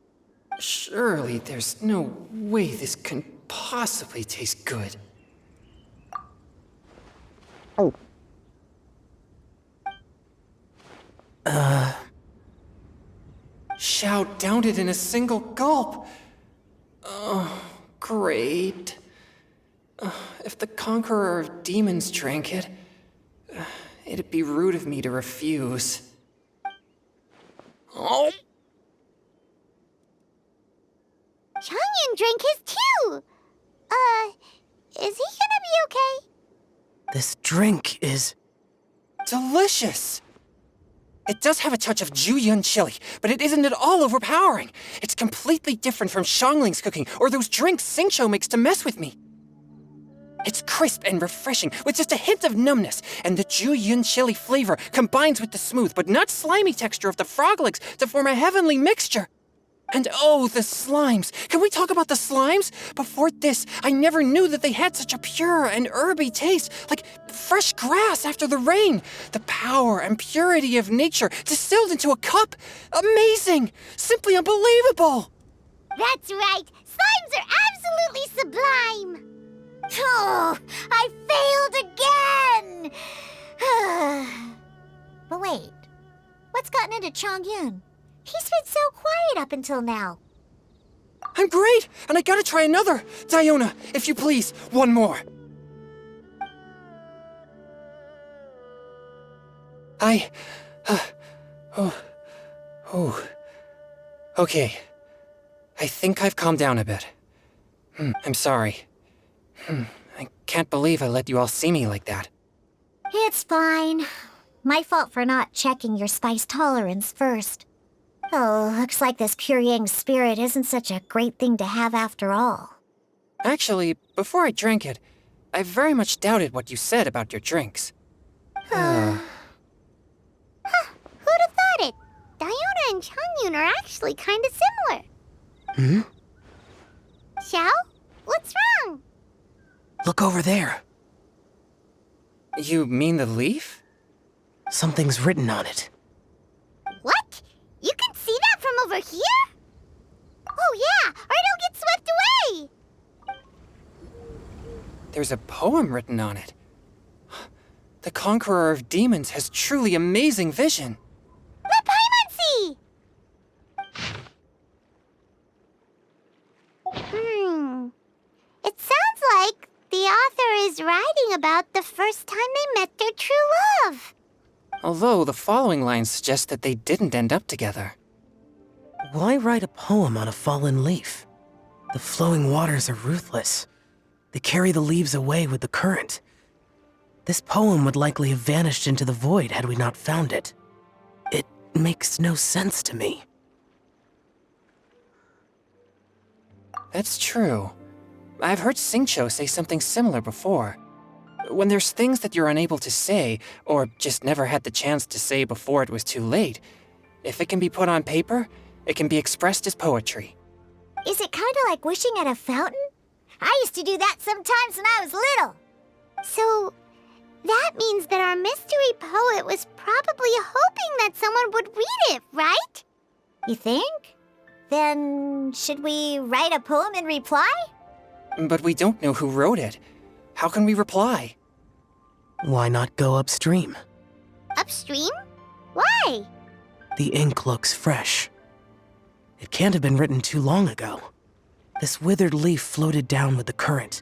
Surely there's no way this can possibly taste good. Xiao downed it in a single gulp. Oh, great. If the Conqueror of Demons drank it, it'd be rude of me to refuse. Oh! Changyan drank his too! Is he gonna be okay? This drink is... Delicious! It does have a touch of Jueyun chili, but it isn't at all overpowering. It's completely different from Xiangling's cooking or those drinks Xingqiu makes to mess with me. It's crisp and refreshing, with just a hint of numbness, and the Jueyun chili flavor combines with the smooth but not slimy texture of the frog legs to form a heavenly mixture. And oh, the slimes! Can we talk about the slimes? Before this, I never knew that they had such a pure and herby taste, like fresh grass after the rain. The power and purity of nature distilled into a cup. Amazing! Simply unbelievable! That's right! Slimes are absolutely sublime! Oh, I failed again! But wait, what's gotten into Chongyun? He's been so quiet up until now. I'm great, and I gotta try another. Diona, if you please, one more. Okay. I think I've calmed down a bit. I'm sorry. I can't believe I let you all see me like that. It's fine. My fault for not checking your spice tolerance first. Oh, looks like this pure yang spirit isn't such a great thing to have after all. Actually, before I drank it, I very much doubted what you said about your drinks. Who'd have thought it? Diona and Changyun are actually kind of similar. Xiao? What's wrong? Look over there. You mean the leaf? Something's written on it. What? You can see that from over here? Oh yeah, or it'll get swept away! There's a poem written on it. The Conqueror of Demons has truly amazing vision. Let Paimon see! It sounds like the author is writing about the first time they met their true love. Although the following lines suggest that they didn't end up together. Why write a poem on a fallen leaf? The flowing waters are ruthless. They carry the leaves away with the current. This poem would likely have vanished into the void had we not found it. It makes no sense to me. That's true. I've heard Xingqiu say something similar before. When there's things that you're unable to say, or just never had the chance to say before it was too late, if it can be put on paper, it can be expressed as poetry. Is it kind of like wishing at a fountain? I used to do that sometimes when I was little. So, that means that our mystery poet was probably hoping that someone would read it, right? You think? Then, should we write a poem in reply? But we don't know who wrote it. How can we reply? Why not go upstream? Upstream? Why? The ink looks fresh. It can't have been written too long ago. This withered leaf floated down with the current.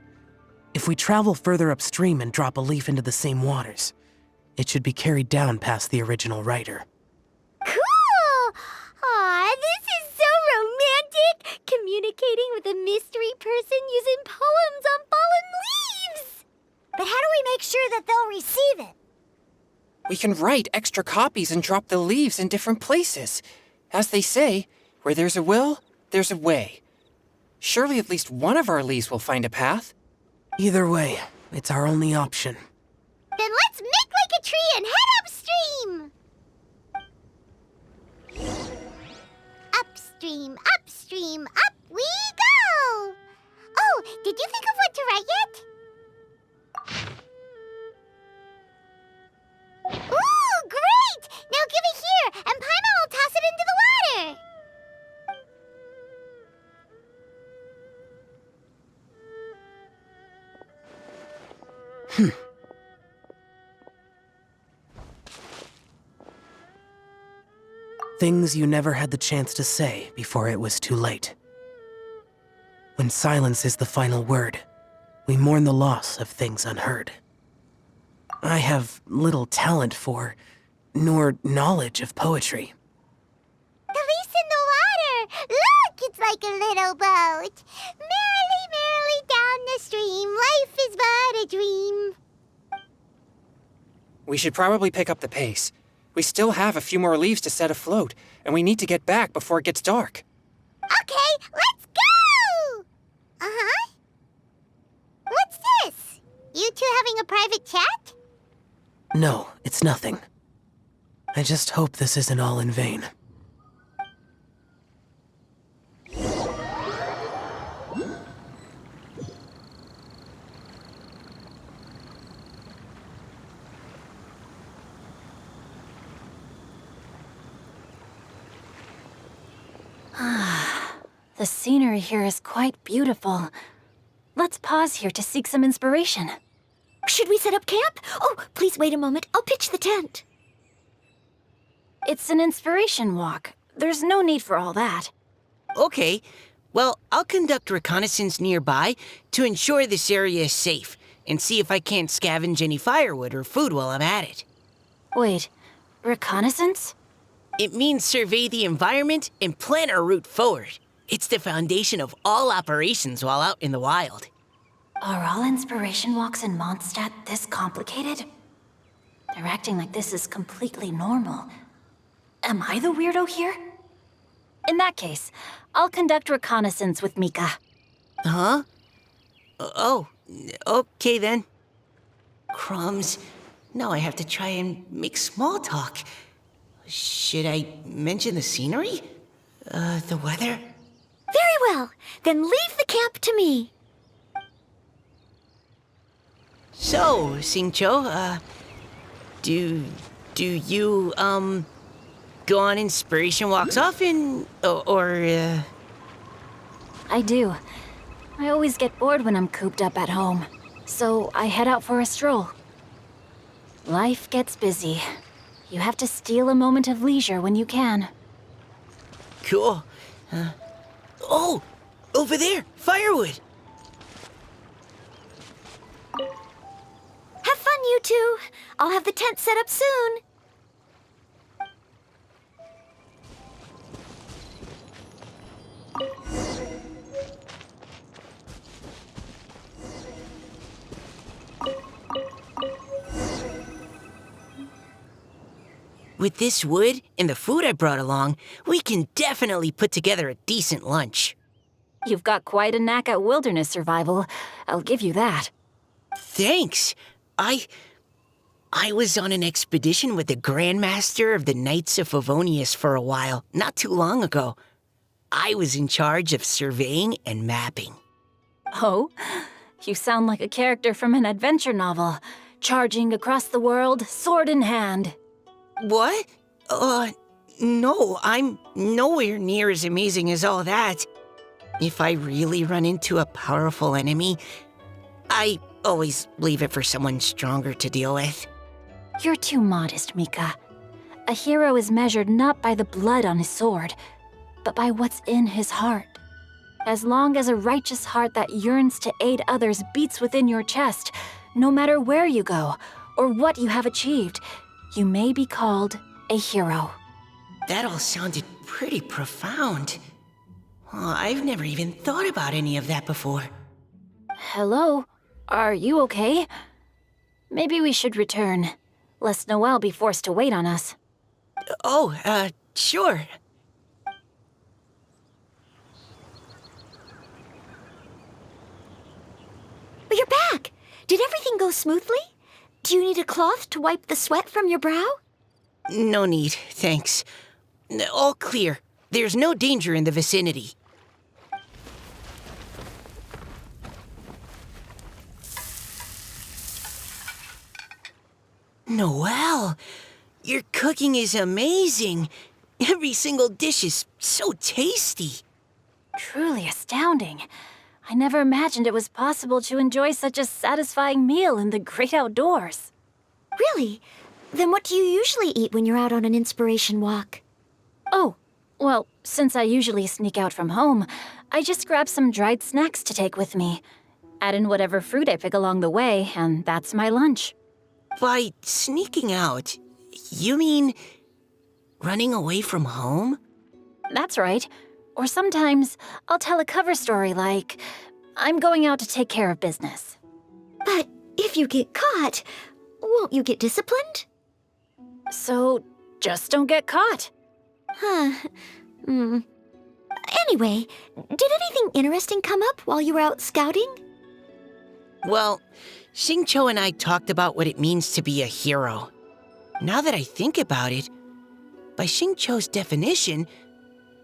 If we travel further upstream and drop a leaf into the same waters, it should be carried down past the original writer. Cool! Aw, this is so romantic! Communicating with a mystery person using poems on fallen leaves! But how do we make sure that they'll receive it? We can write extra copies and drop the leaves in different places. As they say, where there's a will, there's a way. Surely at least one of our leaves will find a path. Either way, it's our only option. Then let's make like a tree and head upstream! Upstream, upstream, up we go! Oh, did you think of what to write yet? Ooh, great! Now give it here, and Paimon will toss it into the water! Things you never had the chance to say before it was too late. When silence is the final word, we mourn the loss of things unheard. I have little talent for, nor knowledge of poetry. The leaf's in the water! Look, it's like a little boat. Merrily, merrily down the stream, life is but a dream. We should probably pick up the pace. We still have a few more leaves to set afloat, and we need to get back before it gets dark. Okay, let's go! Uh-huh. What's this? You two having a private chat? No, it's nothing. I just hope this isn't all in vain. The scenery here is quite beautiful. Let's pause here to seek some inspiration. Should we set up camp? Oh, please wait a moment. I'll pitch the tent. It's an inspiration walk. There's no need for all that. Okay, well, I'll conduct reconnaissance nearby to ensure this area is safe and see if I can't scavenge any firewood or food while I'm at it. Wait, reconnaissance? It means survey the environment and plan our route forward. It's the foundation of all operations while out in the wild. Are all inspiration walks in Mondstadt this complicated? They're acting like this is completely normal. Am I the weirdo here? In that case, I'll conduct reconnaissance with Mika. Huh? Oh, okay then. Crumbs. Now I have to try and make small talk. Should I mention the scenery? The weather? Very well. Then leave the camp to me. So, Singcho, do you, go on inspiration walks often, or? I do. I always get bored when I'm cooped up at home, so I head out for a stroll. Life gets busy. You have to steal a moment of leisure when you can. Cool. Oh, over there, firewood. Have fun, you two. I'll have the tent set up soon. With this wood and the food I brought along, we can definitely put together a decent lunch. You've got quite a knack at wilderness survival. I'll give you that. Thanks. I was on an expedition with the Grandmaster of the Knights of Favonius for a while, not too long ago. I was in charge of surveying and mapping. Oh? You sound like a character from an adventure novel, charging across the world, sword in hand. What? No, I'm nowhere near as amazing as all that. If I really run into a powerful enemy, I always leave it for someone stronger to deal with. You're too modest, Mika. A hero is measured not by the blood on his sword, but by what's in his heart. As long as a righteous heart that yearns to aid others beats within your chest, no matter where you go or what you have achieved, you may be called a hero. That all sounded pretty profound. I've never even thought about any of that before. Hello? Are you okay? Maybe we should return, lest Noelle be forced to wait on us. Sure. But you're back. Did everything go smoothly? Do you need a cloth to wipe the sweat from your brow? No need, thanks. All clear. There's no danger in the vicinity. Noelle, your cooking is amazing. Every single dish is so tasty. Truly astounding. I never imagined it was possible to enjoy such a satisfying meal in the great outdoors. Really? Then what do you usually eat when you're out on an inspiration walk? Oh, well, since I usually sneak out from home, I just grab some dried snacks to take with me. Add in whatever fruit I pick along the way, and that's my lunch. By sneaking out, you mean running away from home? That's right. Or sometimes I'll tell a cover story like, I'm going out to take care of business. But if you get caught, won't you get disciplined? So just don't get caught. Huh. Anyway, did anything interesting come up while you were out scouting? Well, Xingqiu and I talked about what it means to be a hero. Now that I think about it, by Xingqiu's definition,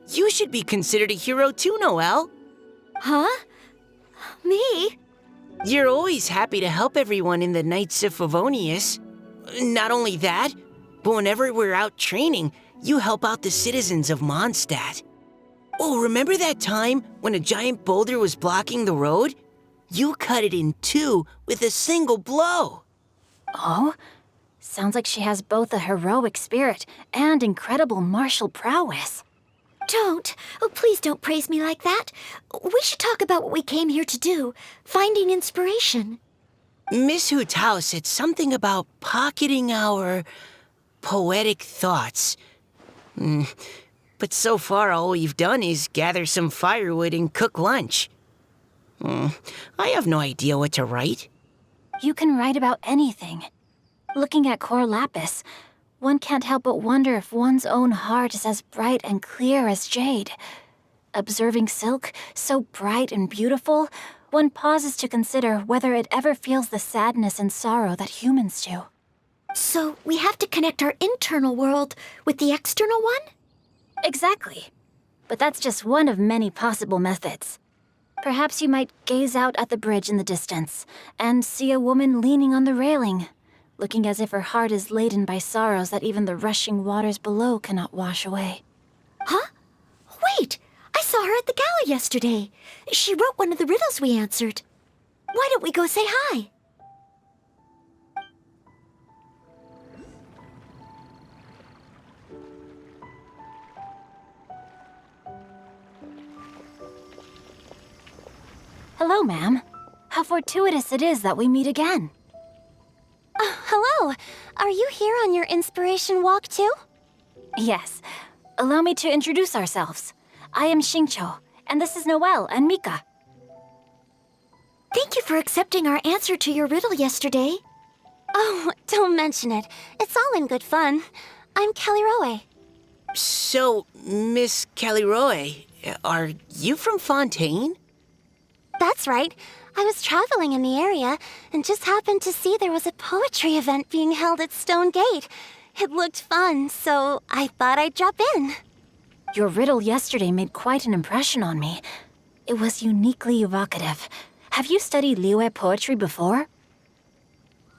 you should be considered a hero too, Noelle. Huh? Me? You're always happy to help everyone in the Knights of Favonius. Not only that, but whenever we're out training, you help out the citizens of Mondstadt. Oh, remember that time when a giant boulder was blocking the road? You cut it in two with a single blow. Oh? Sounds like she has both a heroic spirit and incredible martial prowess. Don't. Oh, please don't praise me like that. We should talk about what we came here to do, finding inspiration. Miss Hu Tao said something about pocketing our poetic thoughts. But so far all we've done is gather some firewood and cook lunch. I have no idea what to write. You can write about anything. Looking at Cor Lapis, one can't help but wonder if one's own heart is as bright and clear as jade. Observing silk, so bright and beautiful, one pauses to consider whether it ever feels the sadness and sorrow that humans do. So we have to connect our internal world with the external one? Exactly. But that's just one of many possible methods. Perhaps you might gaze out at the bridge in the distance and see a woman leaning on the railing, looking as if her heart is laden by sorrows that even the rushing waters below cannot wash away. Huh? Wait! I saw her at the gala yesterday. She wrote one of the riddles we answered. Why don't we go say hi? Hello, ma'am. How fortuitous it is that we meet again. Hello. Are you here on your inspiration walk too? Yes. Allow me to introduce ourselves. I am Xingqiu, and this is Noelle and Mika. Thank you for accepting our answer to your riddle yesterday. Oh, don't mention it. It's all in good fun. I'm Caliroe. So, Miss Caliroe, are you from Fontaine? That's right. I was traveling in the area and just happened to see there was a poetry event being held at Stone Gate. It looked fun, so I thought I'd drop in. Your riddle yesterday made quite an impression on me. It was uniquely evocative. Have you studied Liyue poetry before?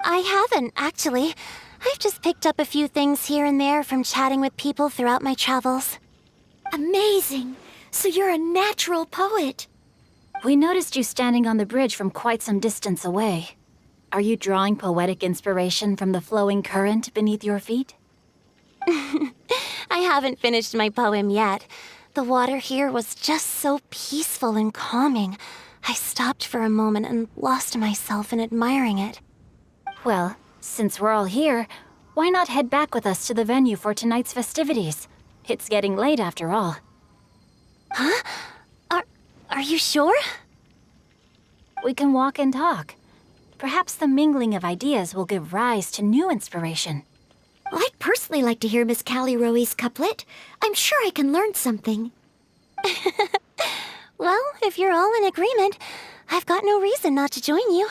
I haven't, actually. I've just picked up a few things here and there from chatting with people throughout my travels. Amazing! So you're a natural poet. We noticed you standing on the bridge from quite some distance away. Are you drawing poetic inspiration from the flowing current beneath your feet? I haven't finished my poem yet. The water here was just so peaceful and calming. I stopped for a moment and lost myself in admiring it. Well, since we're all here, why not head back with us to the venue for tonight's festivities? It's getting late after all. Huh? Are you sure? We can walk and talk. Perhaps the mingling of ideas will give rise to new inspiration. I'd personally like to hear Miss Caliroe's couplet. I'm sure I can learn something. Well, if you're all in agreement, I've got no reason not to join you.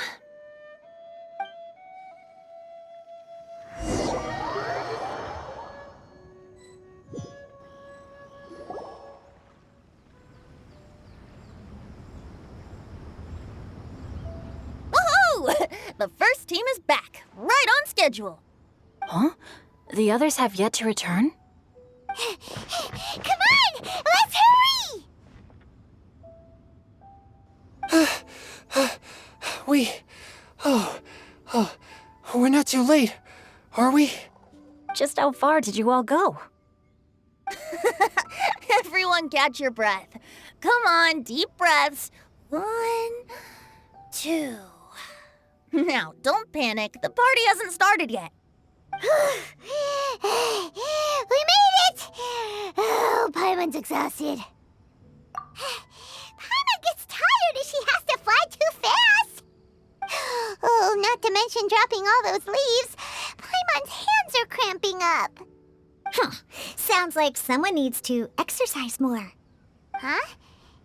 Woohoo! The first team is back, right on schedule. Huh? The others have yet to return? Come on! Let's hurry! We're not too late, are we? Just how far did you all go? Everyone catch your breath. Come on, deep breaths. 1, 2. Now, don't panic. The party hasn't started yet. We made it! Oh, Paimon's exhausted. Paimon gets tired if she has to fly too fast. Oh, not to mention dropping all those leaves. Paimon's hands are cramping up. Sounds like someone needs to exercise more. Huh?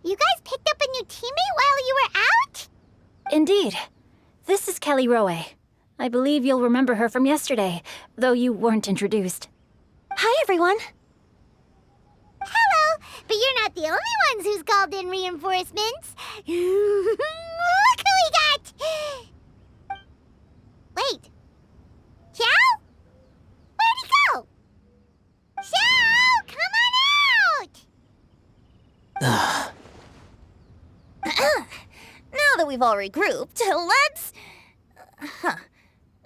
You guys picked up a new teammate while you were out? Indeed. This is Kelly Rowe. I believe you'll remember her from yesterday, though you weren't introduced. Hi, everyone. Hello, but you're not the only ones who's called in reinforcements. Look who we got! Wait. Xiao? Where'd he go? Xiao, come on out! Now that we've all regrouped, let's...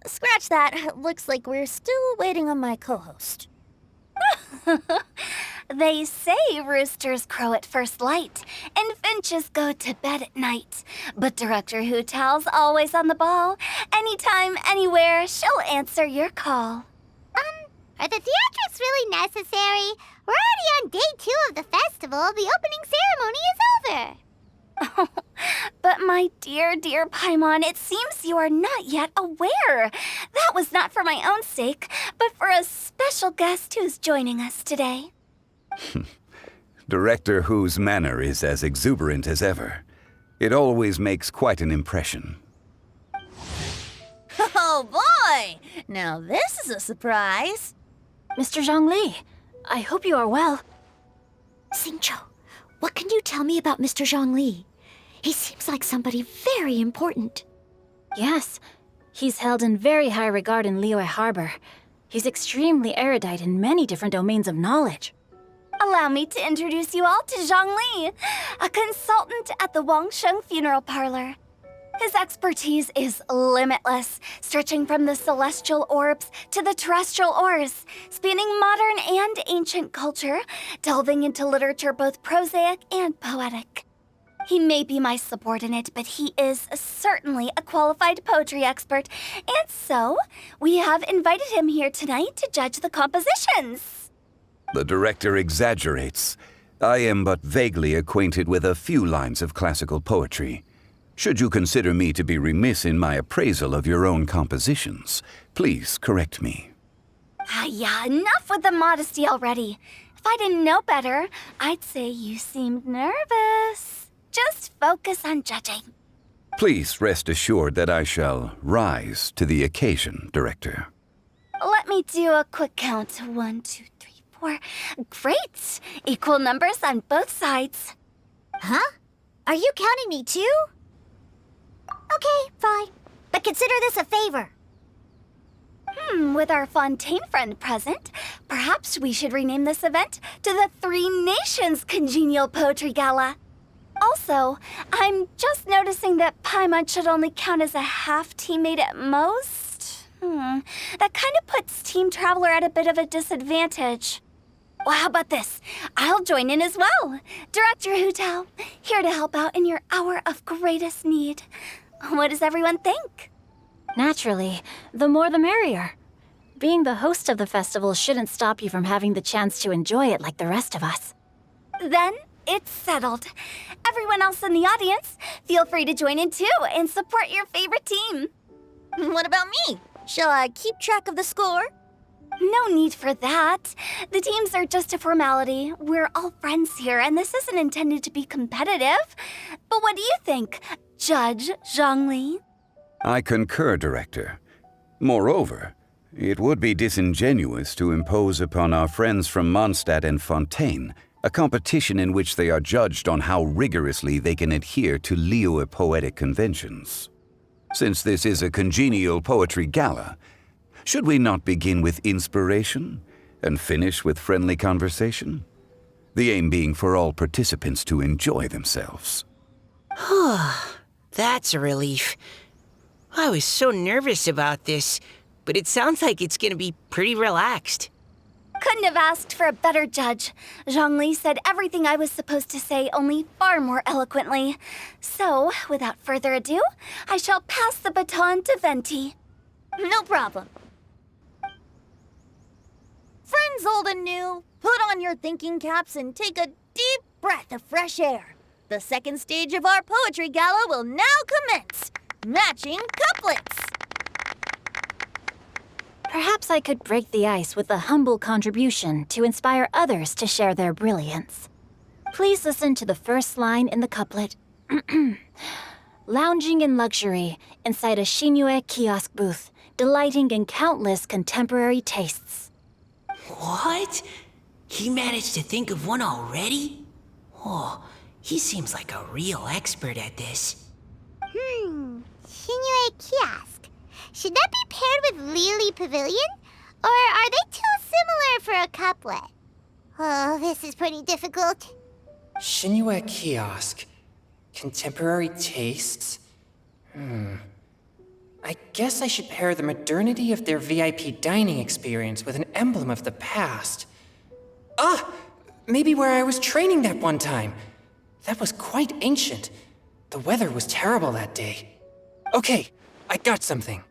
Scratch that. Looks like we're still waiting on my co-host. They say roosters crow at first light, and finches go to bed at night. But Director Hootal's always on the ball. Anytime, anywhere, she'll answer your call. Are the theatrics really necessary? We're already on day 2 of the festival. The opening ceremony is over. But my dear, dear Paimon, it seems you are not yet aware. That was not for my own sake, but for a special guest who's joining us today. Director Who's manner is as exuberant as ever. It always makes quite an impression. Oh boy! Now this is a surprise. Mr. Zhongli, I hope you are well. Xingqiu, what can you tell me about Mr. Zhongli? He seems like somebody very important. Yes, he's held in very high regard in Liyue Harbor. He's extremely erudite in many different domains of knowledge. Allow me to introduce you all to Zhongli, a consultant at the Wangsheng Funeral Parlor. His expertise is limitless, stretching from the celestial orbs to the terrestrial ores, spanning modern and ancient culture, delving into literature both prosaic and poetic. He may be my subordinate, but he is certainly a qualified poetry expert, and so we have invited him here tonight to judge the compositions. The director exaggerates. I am but vaguely acquainted with a few lines of classical poetry. Should you consider me to be remiss in my appraisal of your own compositions, please correct me. Yeah, enough with the modesty already. If I didn't know better, I'd say you seemed nervous. Just focus on judging. Please rest assured that I shall rise to the occasion, Director. Let me do a quick count. 1, 2, 3, 4. Great! Equal numbers on both sides. Huh? Are you counting me too? Okay, fine. But consider this a favor. With our Fontaine friend present, perhaps we should rename this event to the Three Nations Congenial Poetry Gala. Also, I'm just noticing that Paimon should only count as a half teammate at most. That kind of puts Team Traveler at a bit of a disadvantage. Well, how about this? I'll join in as well. Director Hootal, here to help out in your hour of greatest need. What does everyone think? Naturally, the more the merrier. Being the host of the festival shouldn't stop you from having the chance to enjoy it like the rest of us. Then it's settled. Everyone else in the audience, feel free to join in too and support your favorite team. What about me? Shall I keep track of the score? No need for that. The teams are just a formality. We're all friends here, and this isn't intended to be competitive. But what do you think, Judge Zhongli? I concur, Director. Moreover, it would be disingenuous to impose upon our friends from Mondstadt and Fontaine a competition in which they are judged on how rigorously they can adhere to Liyue poetic conventions. Since this is a congenial poetry gala, should we not begin with inspiration and finish with friendly conversation? The aim being for all participants to enjoy themselves. That's a relief. I was so nervous about this, but it sounds like it's gonna be pretty relaxed. Couldn't have asked for a better judge. Zhongli said everything I was supposed to say, only far more eloquently. So, without further ado, I shall pass the baton to Venti. No problem. Friends old and new, put on your thinking caps and take a deep breath of fresh air. The second stage of our poetry gala will now commence. Matching couplets. Perhaps I could break the ice with a humble contribution to inspire others to share their brilliance. Please listen to the first line in the couplet. Lounging in luxury inside a Shinue kiosk booth, delighting in countless contemporary tastes. What? He managed to think of one already? Oh, he seems like a real expert at this. Shinue Kiosk. Should that be paired with Lily Pavilion? Or are they too similar for a couplet? Oh, this is pretty difficult. Shinue Kiosk. Contemporary tastes? I guess I should pair the modernity of their VIP dining experience with an emblem of the past. Ah! Maybe where I was training that one time. That was quite ancient. The weather was terrible that day. Okay, I got something.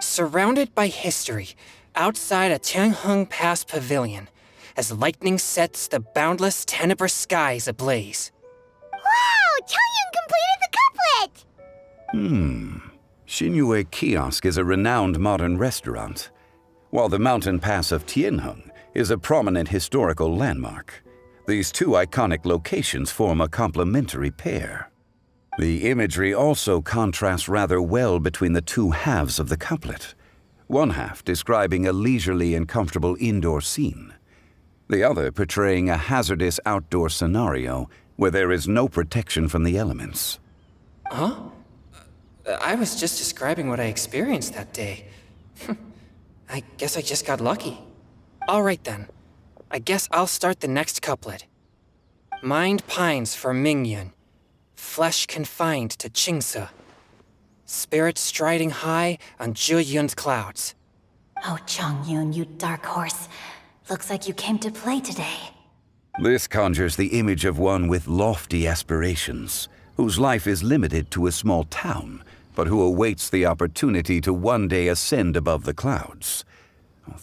Surrounded by history, outside a Tianheng Pass pavilion, as lightning sets the boundless tenebrous skies ablaze. Wow! Chongyun completed the couplet! Shinue Kiosk is a renowned modern restaurant, while the mountain pass of Tianheng is a prominent historical landmark. These two iconic locations form a complementary pair. The imagery also contrasts rather well between the two halves of the couplet, one half describing a leisurely and comfortable indoor scene, the other portraying a hazardous outdoor scenario where there is no protection from the elements. Huh? I was just describing what I experienced that day. I guess I just got lucky. All right then. I guess I'll start the next couplet. Mind pines for Mingyun, flesh confined to Qingse, spirit striding high on Zheyun's clouds. Oh, Chongyun, you dark horse. Looks like you came to play today. This conjures the image of one with lofty aspirations, whose life is limited to a small town, but who awaits the opportunity to one day ascend above the clouds.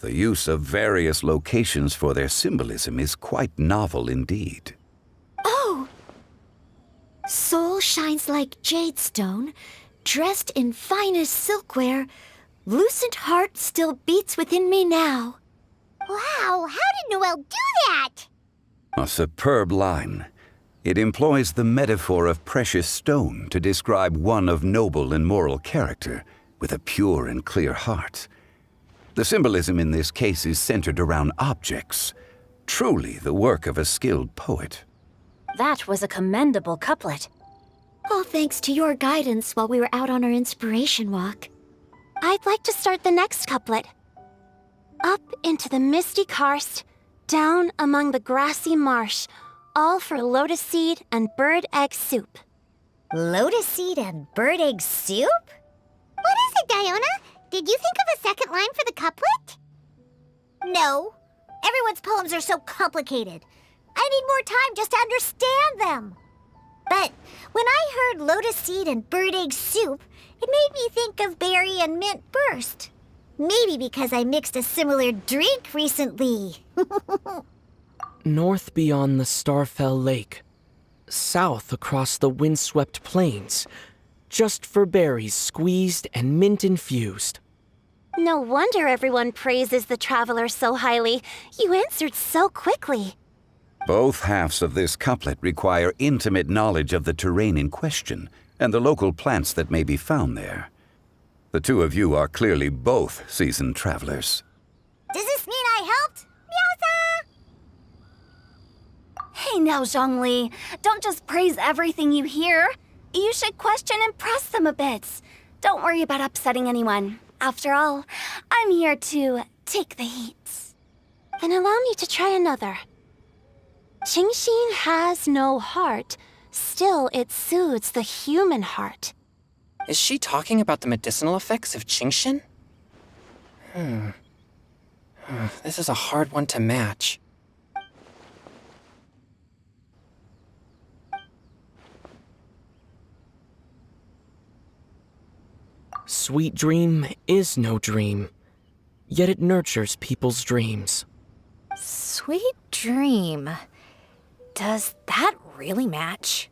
The use of various locations for their symbolism is quite novel indeed. Oh! Soul shines like jade stone, dressed in finest silkwear. Lucent heart still beats within me now. Wow, how did Noelle do that? A superb line. It employs the metaphor of precious stone to describe one of noble and moral character, with a pure and clear heart. The symbolism in this case is centered around objects, truly the work of a skilled poet. That was a commendable couplet. All thanks to your guidance while we were out on our inspiration walk. I'd like to start the next couplet. Up into the misty karst, down among the grassy marsh, all for lotus seed and bird egg soup. Lotus seed and bird egg soup? What is it, Diona? Did you think of a second line for the couplet? No. Everyone's poems are so complicated. I need more time just to understand them. But when I heard lotus seed and bird egg soup, it made me think of berry and mint burst. Maybe because I mixed a similar drink recently. North beyond the Starfell Lake, south across the windswept plains, just for berries squeezed and mint infused. No wonder everyone praises the traveler so highly. You answered so quickly. Both halves of this couplet require intimate knowledge of the terrain in question and the local plants that may be found there. The two of you are clearly both seasoned travelers. Does this mean I helped? Meowza! Hey now, Zhongli. Don't just praise everything you hear. You should question and press them a bit. Don't worry about upsetting anyone. After all, I'm here to take the heat. Then allow me to try another. Qingxin has no heart, still it soothes the human heart. Is she talking about the medicinal effects of Qingxin? This is a hard one to match. Sweet dream is no dream, yet it nurtures people's dreams. Sweet dream. Does that really match?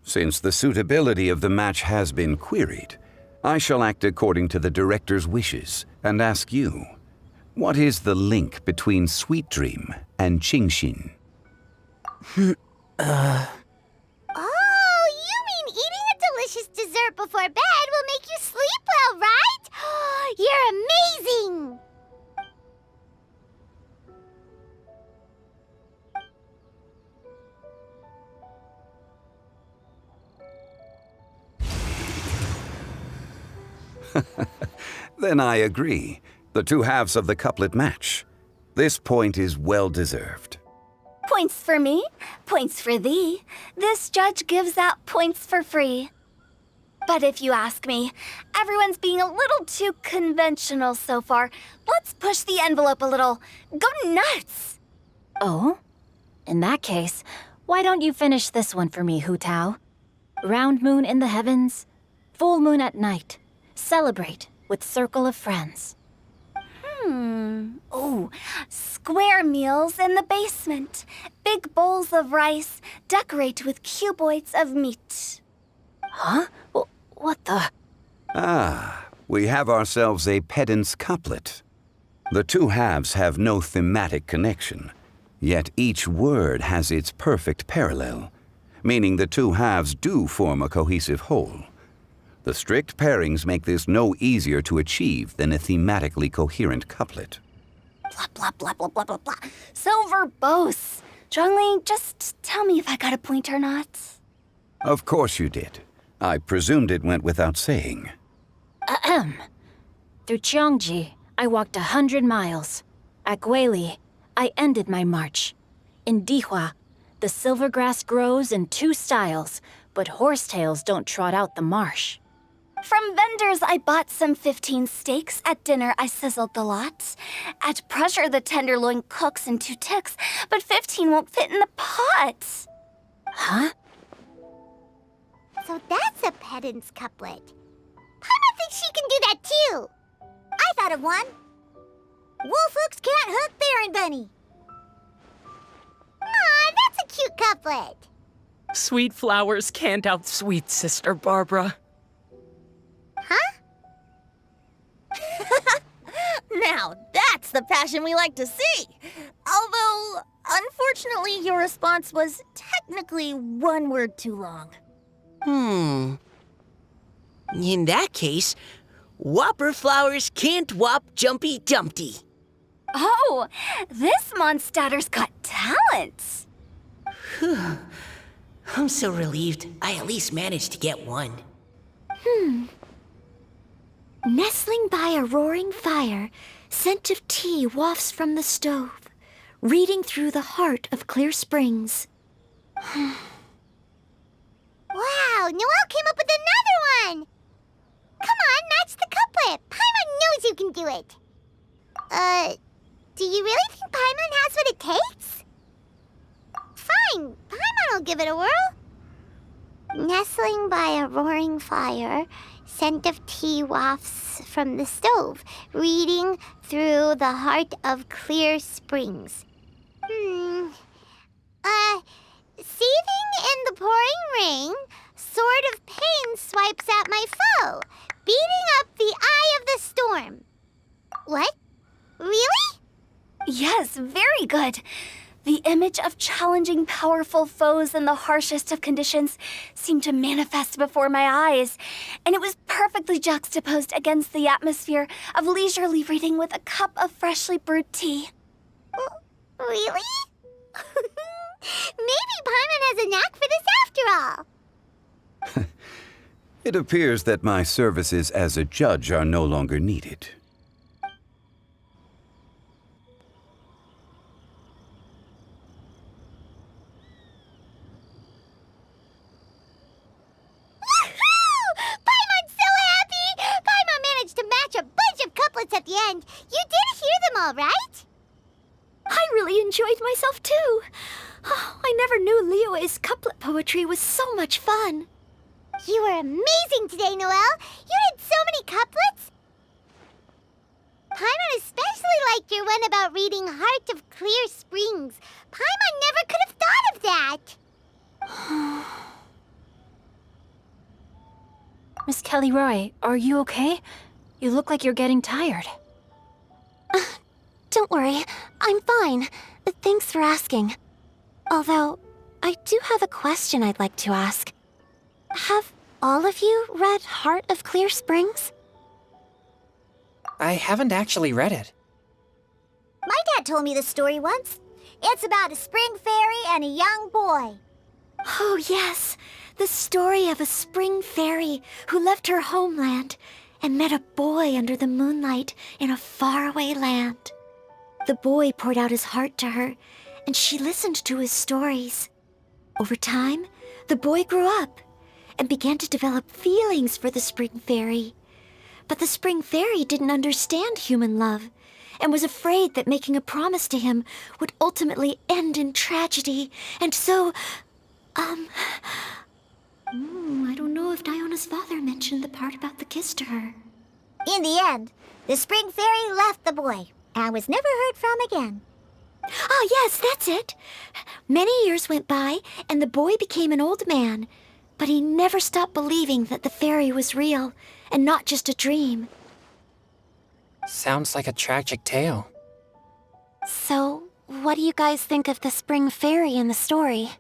Since the suitability of the match has been queried, I shall act according to the director's wishes and ask you, what is the link between Sweet Dream and Qingshin? Oh, you mean eating a delicious dessert before bed will make you sleep well, right? You're amazing! Then I agree. The two halves of the couplet match. This point is well deserved. Points for me, points for thee. This judge gives out points for free. But if you ask me, everyone's being a little too conventional so far. Let's push the envelope a little. Go nuts! Oh? In that case, why don't you finish this one for me, Hu Tao? Round moon in the heavens, full moon at night. Celebrate with circle of friends. Oh, square meals in the basement. Big bowls of rice, decorate with cuboids of meat. Huh? What the? We have ourselves a pedant's couplet. The two halves have no thematic connection, yet each word has its perfect parallel, meaning the two halves do form a cohesive whole. The strict pairings make this no easier to achieve than a thematically coherent couplet. Blah, blah, blah, blah, blah, blah, blah. So verbose. Zhongli, just tell me if I got a point or not. Of course you did. I presumed it went without saying. Ahem. Through Cheongji, I walked 100 miles. At Guili, I ended my march. In Dihua, the silver grass grows in two styles, but horsetails don't trot out the marsh. From vendors, I bought some 15 steaks. At dinner, I sizzled the lot. At pressure, the tenderloin cooks in 2 ticks, but 15 won't fit in the pot. Huh? So that's a pedant's couplet. Paimon thinks she can do that too. I thought of one. Wolf hooks can't hook Baron Bunny. Aw, that's a cute couplet. Sweet flowers can't outsweet Sister Barbara. Huh? Now that's the passion we like to see. Although, unfortunately, your response was technically one word too long. In that case, Whopper flowers can't whop Jumpy Dumpty. Oh, this Mondstadter's got talent. I'm so relieved I at least managed to get one. Nestling by a roaring fire, scent of tea wafts from the stove, reading through the heart of clear springs. Wow, Noelle came up with another one! Come on, match the couplet. Paimon knows you can do it. Do you really think Paimon has what it takes? Fine, Paimon will give it a whirl. Nestling by a roaring fire, scent of tea wafts from the stove, reading through the heart of clear springs. Seething in the pouring rain, sword of pain swipes at my foe, beating up the eye of the storm. What? Really? Yes, very good. The image of challenging powerful foes in the harshest of conditions seemed to manifest before my eyes, and it was perfectly juxtaposed against the atmosphere of leisurely reading with a cup of freshly brewed tea. Really? Maybe Paimon has a knack for this after all. It appears that my services as a judge are no longer needed. Paimon's so happy! Paimon managed to match a bunch of couplets at the end, you did hear them all, right? I really enjoyed myself too. Oh, I never knew Liyue's couplet poetry was so much fun. You were amazing today, Noelle. You did so many couplets. Paimon especially liked your one about reading Heart of Clear Springs. Paimon never could have thought of that. Miss Kelly Roy, are you okay? You look like you're getting tired. Don't worry, I'm fine. Thanks for asking. Although, I do have a question I'd like to ask. Have all of you read Heart of Clear Springs? I haven't actually read it. My dad told me the story once. It's about a spring fairy and a young boy. Oh, yes. The story of a spring fairy who left her homeland and met a boy under the moonlight in a faraway land. The boy poured out his heart to her, and she listened to his stories. Over time, the boy grew up and began to develop feelings for the spring fairy. But the spring fairy didn't understand human love and was afraid that making a promise to him would ultimately end in tragedy. And so, I don't know if Diona's father mentioned the part about the kiss to her. In the end, the spring fairy left the boy and was never heard from again. Oh, yes, that's it. Many years went by, and the boy became an old man. But he never stopped believing that the fairy was real and not just a dream. Sounds like a tragic tale. So, what do you guys think of the spring fairy in the story?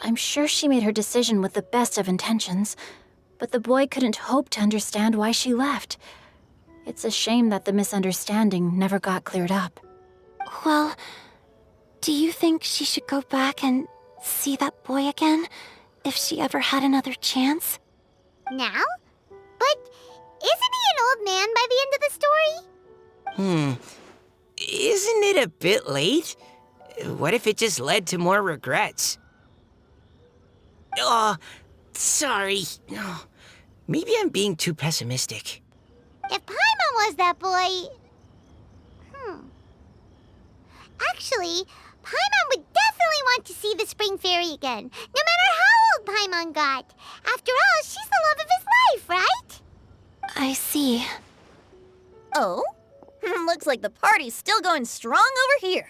I'm sure she made her decision with the best of intentions, but the boy couldn't hope to understand why she left. It's a shame that the misunderstanding never got cleared up. Well, do you think she should go back and see that boy again, if she ever had another chance? Now? But isn't he an old man by the end of the story? Isn't it a bit late? What if it just led to more regrets? Oh, sorry. Oh, maybe I'm being too pessimistic. If Paimon was that boy... Actually, Paimon would definitely want to see the spring fairy again, no matter how old Paimon got. After all, she's the love of his life, right? I see. Oh? Looks like the party's still going strong over here.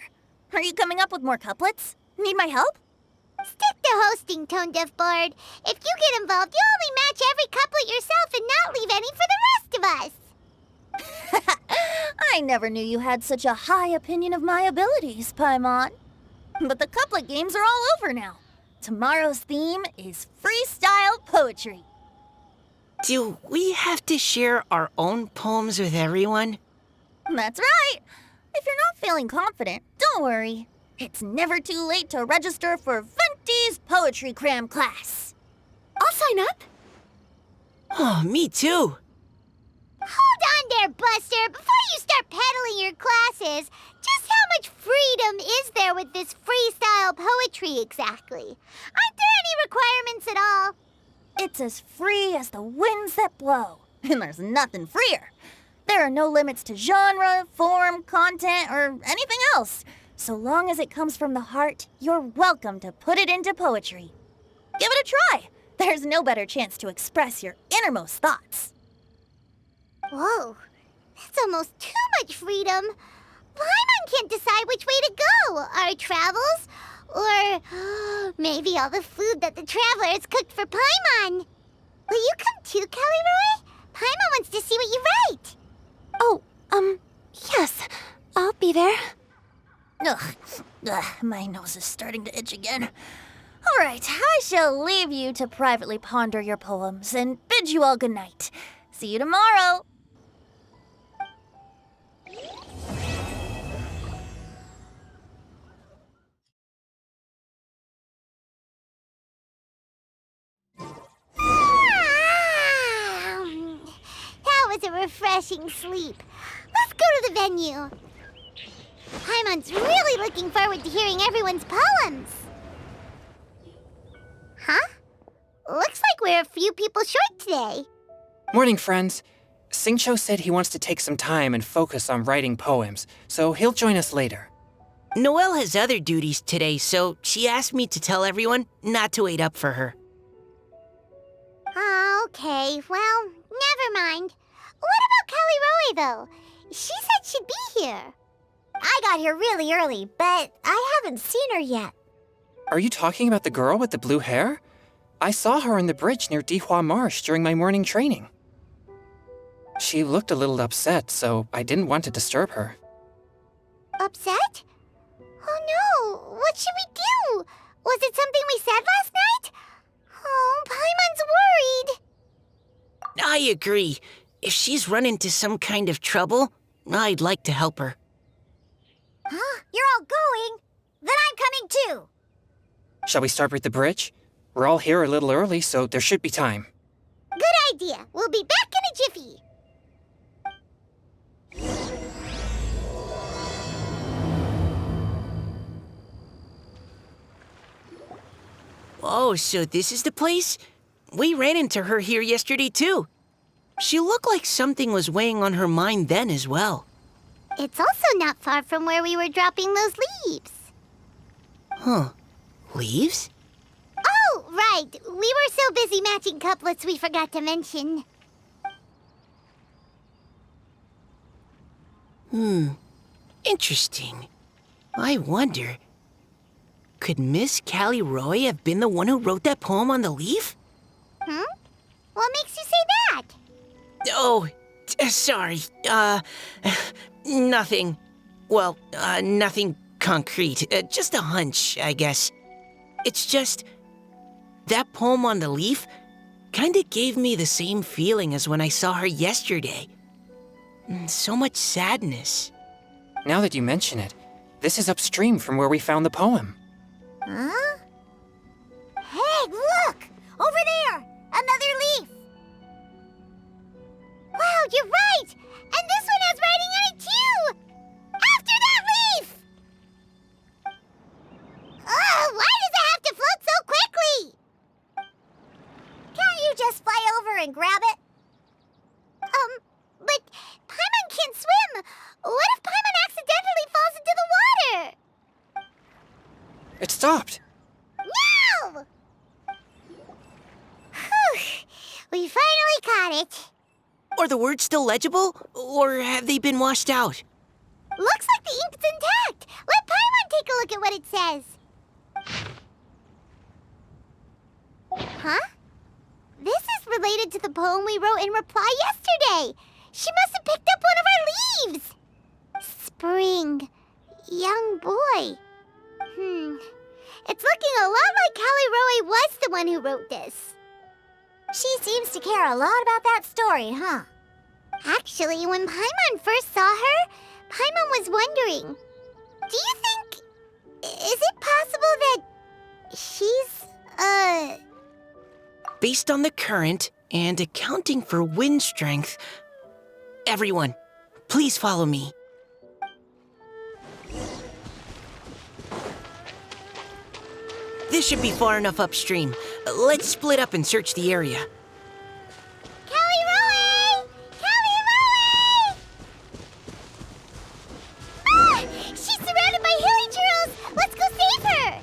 Are you coming up with more couplets? Need my help? Stick to hosting, Tone Deaf Bard. If you get involved, you'll only match every couplet yourself and not leave any for the rest of us. I never knew you had such a high opinion of my abilities, Paimon. But the couplet games are all over now. Tomorrow's theme is freestyle poetry. Do we have to share our own poems with everyone? That's right. If you're not feeling confident, don't worry. It's never too late to register for Venti's Poetry Cram class. I'll sign up. Oh, me too. Hold on there, Buster. Before you start peddling your classes, just how much freedom is there with this freestyle poetry exactly? Aren't there any requirements at all? It's as free as the winds that blow. And there's nothing freer. There are no limits to genre, form, content, or anything else. So long as it comes from the heart, you're welcome to put it into poetry. Give it a try. There's no better chance to express your innermost thoughts. Whoa, that's almost too much freedom. Paimon can't decide which way to go. Our travels, or maybe all the food that the travelers cooked for Paimon. Will you come too, Kelly Roy? Paimon wants to see what you write. Oh, yes. I'll be there. Ugh, my nose is starting to itch again. All right, I shall leave you to privately ponder your poems and bid you all good night. See you tomorrow. That was a refreshing sleep. Let's go to the venue. Paimon's really looking forward to hearing everyone's poems. Huh? Looks like we're a few people short today. Morning, friends. Singcho said he wants to take some time and focus on writing poems, so he'll join us later. Noelle has other duties today, so she asked me to tell everyone not to wait up for her. Okay, well, never mind. What about Callie Roy, though? She said she'd be here. I got here really early, but I haven't seen her yet. Are you talking about the girl with the blue hair? I saw her on the bridge near Dihua Marsh during my morning training. She looked a little upset, so I didn't want to disturb her. Upset? Oh no, what should we do? Was it something we said last night? Oh, Paimon's worried. I agree. If she's run into some kind of trouble, I'd like to help her. Huh? You're all going? Then I'm coming too. Shall we start with the bridge? We're all here a little early, so there should be time. Good idea. We'll be back in a jiffy. Oh, so this is the place? We ran into her here yesterday, too. She looked like something was weighing on her mind then as well. It's also not far from where we were dropping those leaves. Huh. Leaves? Oh, right. We were so busy matching couplets we forgot to mention. Interesting. I wonder, could Miss Callie Roy have been the one who wrote that poem on the leaf? What makes you say that? Oh, sorry. Nothing. Well, nothing concrete. Just a hunch, I guess. It's just, that poem on the leaf kinda gave me the same feeling as when I saw her yesterday. So much sadness. Now that you mention it, this is upstream from where we found the poem. Huh? Hey, look! Over there! Another leaf! Wow, you're right! And this one has writing on it too! After that leaf! Oh, why does it have to float so quickly? Can't you just fly over and grab it? But Paimon can't swim! What if Paimon accidentally falls into the water? It stopped. No! Whew! We finally caught it. Are the words still legible, or have they been washed out? Looks like the ink's intact. Let Paimon take a look at what it says. Huh? This is related to the poem we wrote in reply yesterday. She must have picked up one of our leaves. Spring. Young boy. It's looking a lot like Callie Roy was the one who wrote this. She seems to care a lot about that story, huh? Actually, when Paimon first saw her, Paimon was wondering, do you think... is it possible that she's, Based on the current and accounting for wind strength, everyone, please follow me. This should be far enough upstream. Let's split up and search the area. Callie Roy! Callie Roy! Ah! She's surrounded by hilly churros! Let's go save her!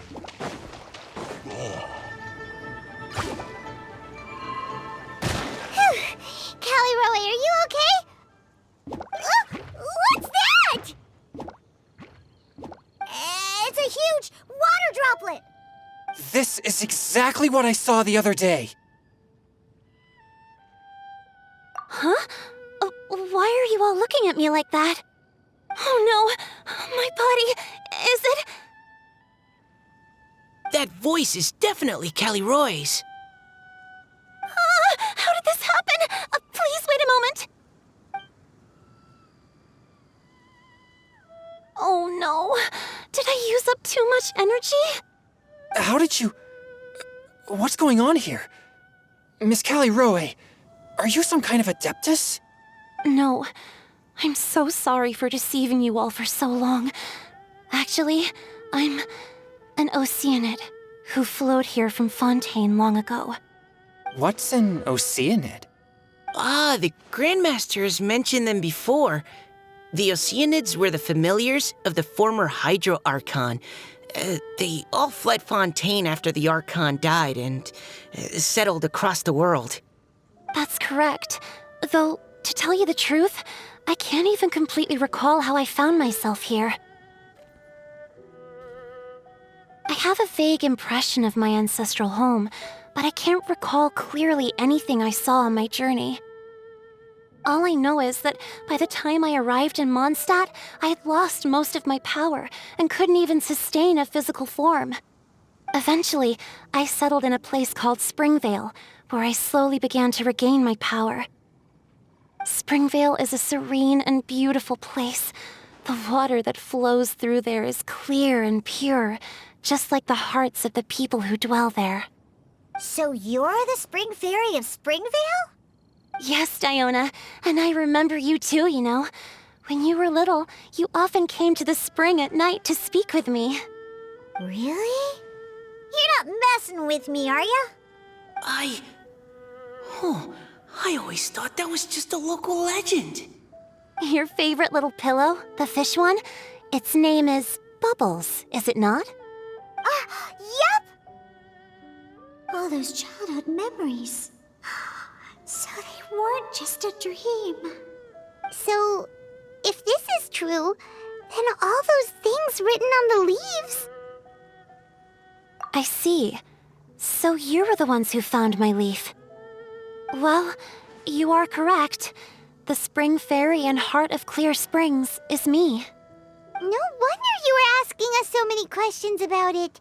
Whew. Callie Roy, are you okay? What's that? It's a huge water droplet! This is exactly what I saw the other day. Huh? Why are you all looking at me like that? Oh no! My body... is it... That voice is definitely Callie Roy's. How did this happen? Please wait a moment. Oh no. Did I use up too much energy? How did you... What's going on here? Miss Callie Roy, are you some kind of adeptus? No. I'm so sorry for deceiving you all for so long. Actually, I'm an Oceanid who flowed here from Fontaine long ago. What's an Oceanid? Yeah, the Grandmaster has mentioned them before. The Oceanids were the familiars of the former Hydro Archon. They all fled Fontaine after the Archon died and settled across the world. That's correct. Though, to tell you the truth, I can't even completely recall how I found myself here. I have a vague impression of my ancestral home, but I can't recall clearly anything I saw on my journey. All I know is that by the time I arrived in Mondstadt, I had lost most of my power and couldn't even sustain a physical form. Eventually, I settled in a place called Springvale, where I slowly began to regain my power. Springvale is a serene and beautiful place. The water that flows through there is clear and pure, just like the hearts of the people who dwell there. So you're the Spring Fairy of Springvale? Yes, Diona, and I remember you too, you know. When you were little, you often came to the spring at night to speak with me. Really? You're not messing with me, are ya? I always thought that was just a local legend. Your favorite little pillow, the fish one? Its name is Bubbles, is it not? Yep! All those childhood memories. So they weren't just a dream. So, if this is true, then all those things written on the leaves... I see. So you were the ones who found my leaf. Well, you are correct. The Spring Fairy and Heart of Clear Springs is me. No wonder you were asking us so many questions about it.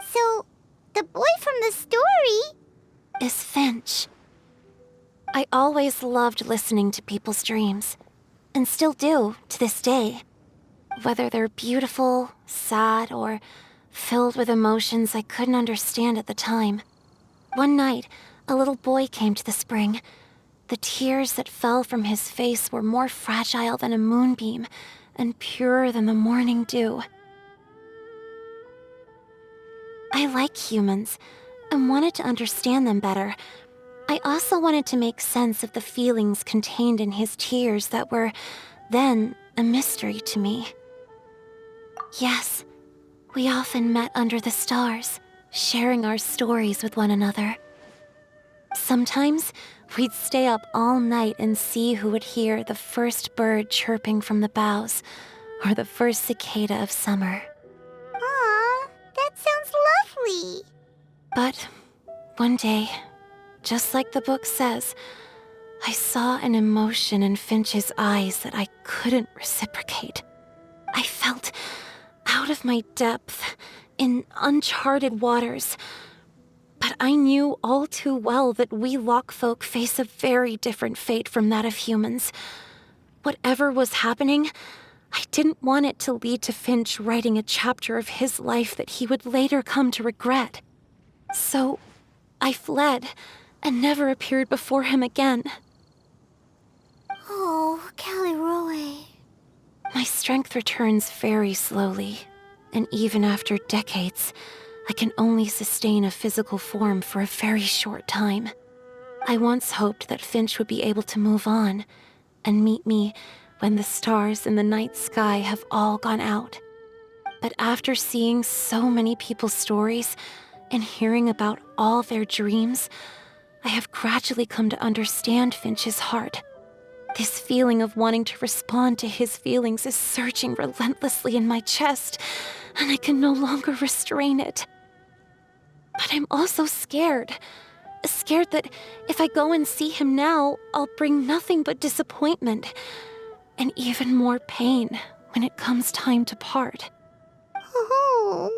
So, the boy from the story... is Finch. I always loved listening to people's dreams, and still do to this day. Whether they're beautiful, sad, or filled with emotions I couldn't understand at the time. One night, a little boy came to the spring. The tears that fell from his face were more fragile than a moonbeam, and purer than the morning dew. I like humans, and wanted to understand them better. I also wanted to make sense of the feelings contained in his tears that were, then, a mystery to me. Yes, we often met under the stars, sharing our stories with one another. Sometimes, we'd stay up all night and see who would hear the first bird chirping from the boughs, or the first cicada of summer. Aw, that sounds lovely. But one day, just like the book says, I saw an emotion in Finch's eyes that I couldn't reciprocate. I felt out of my depth, in uncharted waters. But I knew all too well that we Lockfolk face a very different fate from that of humans. Whatever was happening, I didn't want it to lead to Finch writing a chapter of his life that he would later come to regret. So, I fled, and never appeared before him again. Oh, Caliroe. My strength returns very slowly, and even after decades, I can only sustain a physical form for a very short time. I once hoped that Finch would be able to move on, and meet me when the stars in the night sky have all gone out. But after seeing so many people's stories, and hearing about all their dreams, I have gradually come to understand Finch's heart. This feeling of wanting to respond to his feelings is surging relentlessly in my chest, and I can no longer restrain it. But I'm also scared. Scared that if I go and see him now, I'll bring nothing but disappointment, and even more pain when it comes time to part. Oh.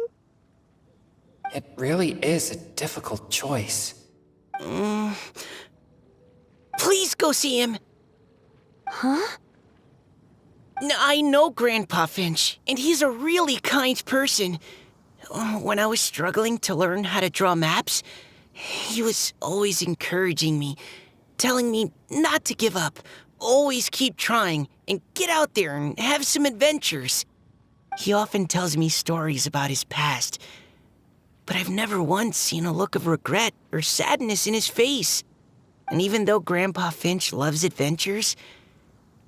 It really is a difficult choice. Please go see him. Huh? I know Grandpa Finch, and he's a really kind person. When I was struggling to learn how to draw maps, he was always encouraging me, telling me not to give up, always keep trying, and get out there and have some adventures. He often tells me stories about his past, but I've never once seen a look of regret or sadness in his face. And even though Grandpa Finch loves adventures,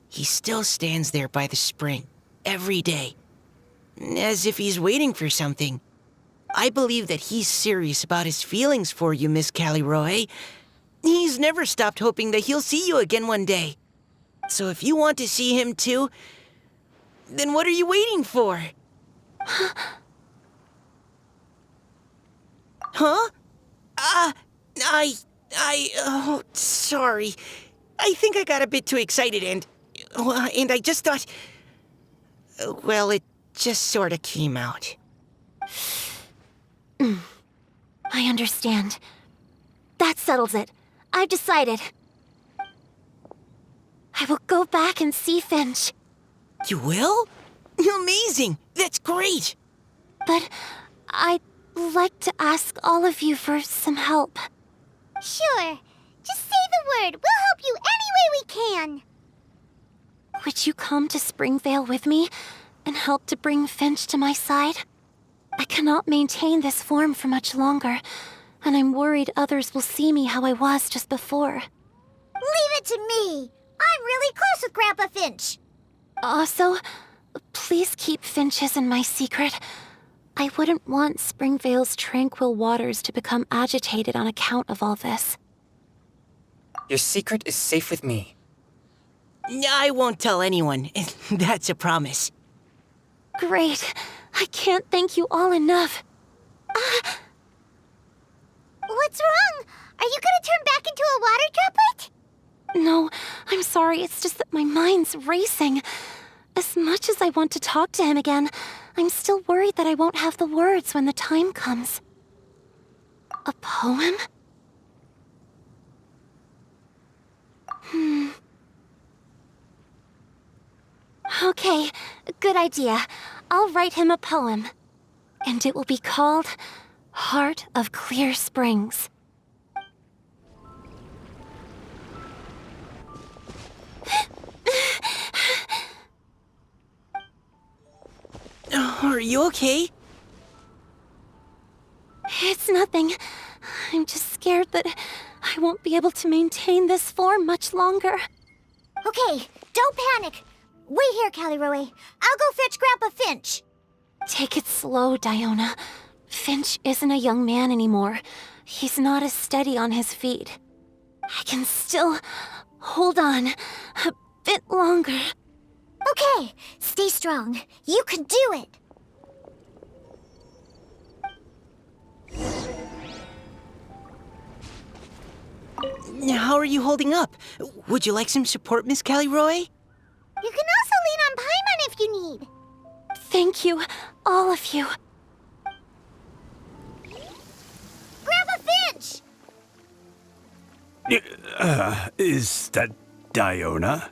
he still stands there by the spring every day, as if he's waiting for something. I believe that he's serious about his feelings for you, Miss Callie-Roe. He's never stopped hoping that he'll see you again one day. So if you want to see him too, then what are you waiting for? Huh? Oh, sorry. I think I got a bit too excited and I just thought, well, it just sort of came out. I understand. That settles it. I've decided. I will go back and see Finch. You will? Amazing! That's great! But I'd like to ask all of you for some help. Sure. Just say the word. We'll help you any way we can. Would you come to Springvale with me and help to bring Finch to my side? I cannot maintain this form for much longer, and I'm worried others will see me how I was just before. Leave it to me. I'm really close with Grandpa Finch. Also, please keep Finch's in my secret. I wouldn't want Springvale's tranquil waters to become agitated on account of all this. Your secret is safe with me. I won't tell anyone. That's a promise. Great. I can't thank you all enough. What's wrong? Are you gonna turn back into a water droplet? No, I'm sorry. It's just that my mind's racing. As much as I want to talk to him again, I'm still worried that I won't have the words when the time comes. A poem? Okay, good idea. I'll write him a poem. And it will be called Heart of Clear Springs. Are you okay? It's nothing. I'm just scared that I won't be able to maintain this form much longer. Okay, don't panic. Wait here, Callie-Roe. I'll go fetch Grandpa Finch. Take it slow, Diona. Finch isn't a young man anymore. He's not as steady on his feet. I can still hold on a bit longer. Okay, stay strong. You can do it. How are you holding up? Would you like some support, Miss Callie-Roe? You can also lean on Paimon if you need. Thank you, all of you. Grandpa Finch! Is that Diona?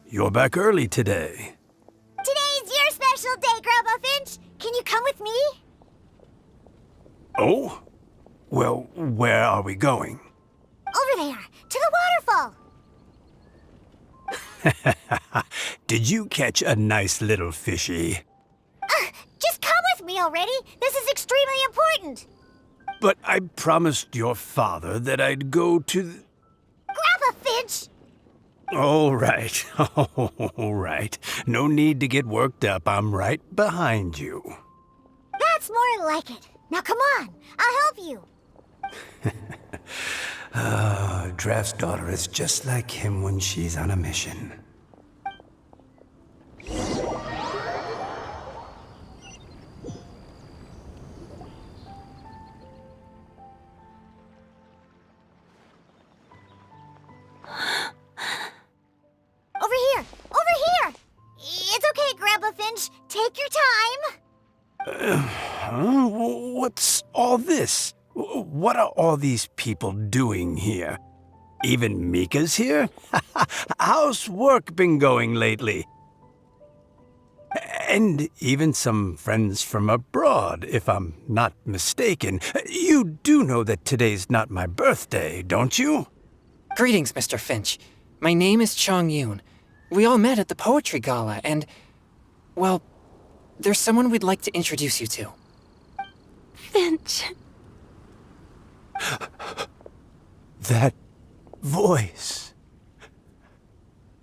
You're back early today. Today's your special day, Grandpa Finch. Can you come with me? Oh? Well, where are we going? Over there, to the waterfall. Did you catch a nice little fishy? Just come with me already. This is extremely important. But I promised your father that I'd go to the... Grandpa Finch! All right, all right. No need to get worked up. I'm right behind you. That's more like it. Now come on, I'll help you. Draft's daughter is just like him when she's on a mission. Over here! Over here! It's okay, Grandpa Finch. Take your time. What's all this? What are all these people doing here? Even Mika's here? How's work been going lately? And even some friends from abroad, if I'm not mistaken. You do know that today's not my birthday, don't you? Greetings, Mr. Finch. My name is Chong Yoon. We all met at the poetry gala, and... well, there's someone we'd like to introduce you to. Finch. That voice.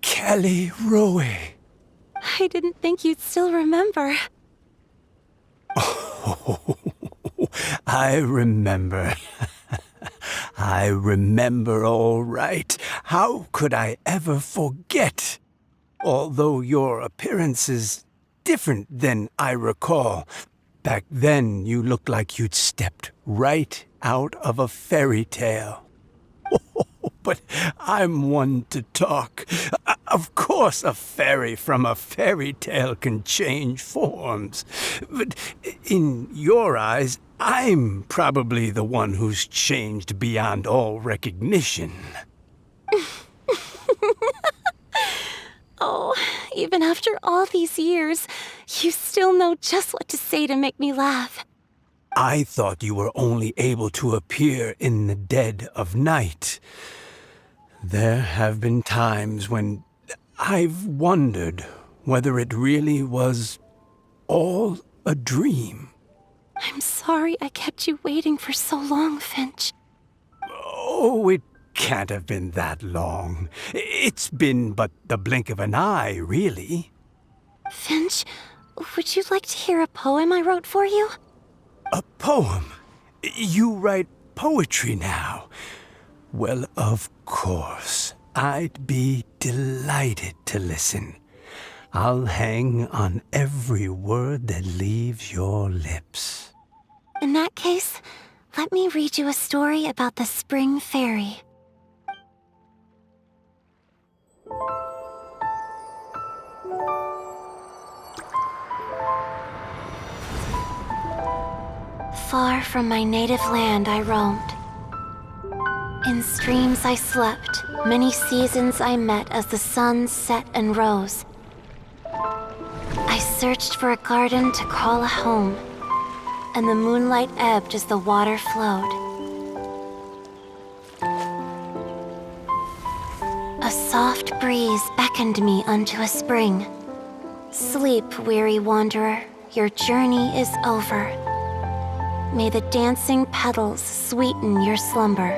Kelly Rowe. I didn't think you'd still remember. Oh, I remember. I remember all right. How could I ever forget? Although your appearance is different than I recall. Back then, you looked like you'd stepped right out of a fairy tale. But I'm one to talk. Of course, a fairy from a fairy tale can change forms. But in your eyes, I'm probably the one who's changed beyond all recognition. Oh, even after all these years, you still know just what to say to make me laugh. I thought you were only able to appear in the dead of night. There have been times when I've wondered whether it really was all a dream. I'm sorry I kept you waiting for so long, Finch. Oh, it can't have been that long. It's been but the blink of an eye, really. Finch, would you like to hear a poem I wrote for you? A poem? You write poetry now? Well, of course. I'd be delighted to listen. I'll hang on every word that leaves your lips. In that case, let me read you a story about the Spring Fairy. Far from my native land I roamed. In streams I slept, many seasons I met as the sun set and rose. I searched for a garden to call a home, and the moonlight ebbed as the water flowed. A soft breeze beckoned me unto a spring. Sleep, weary wanderer, your journey is over. May the dancing petals sweeten your slumber.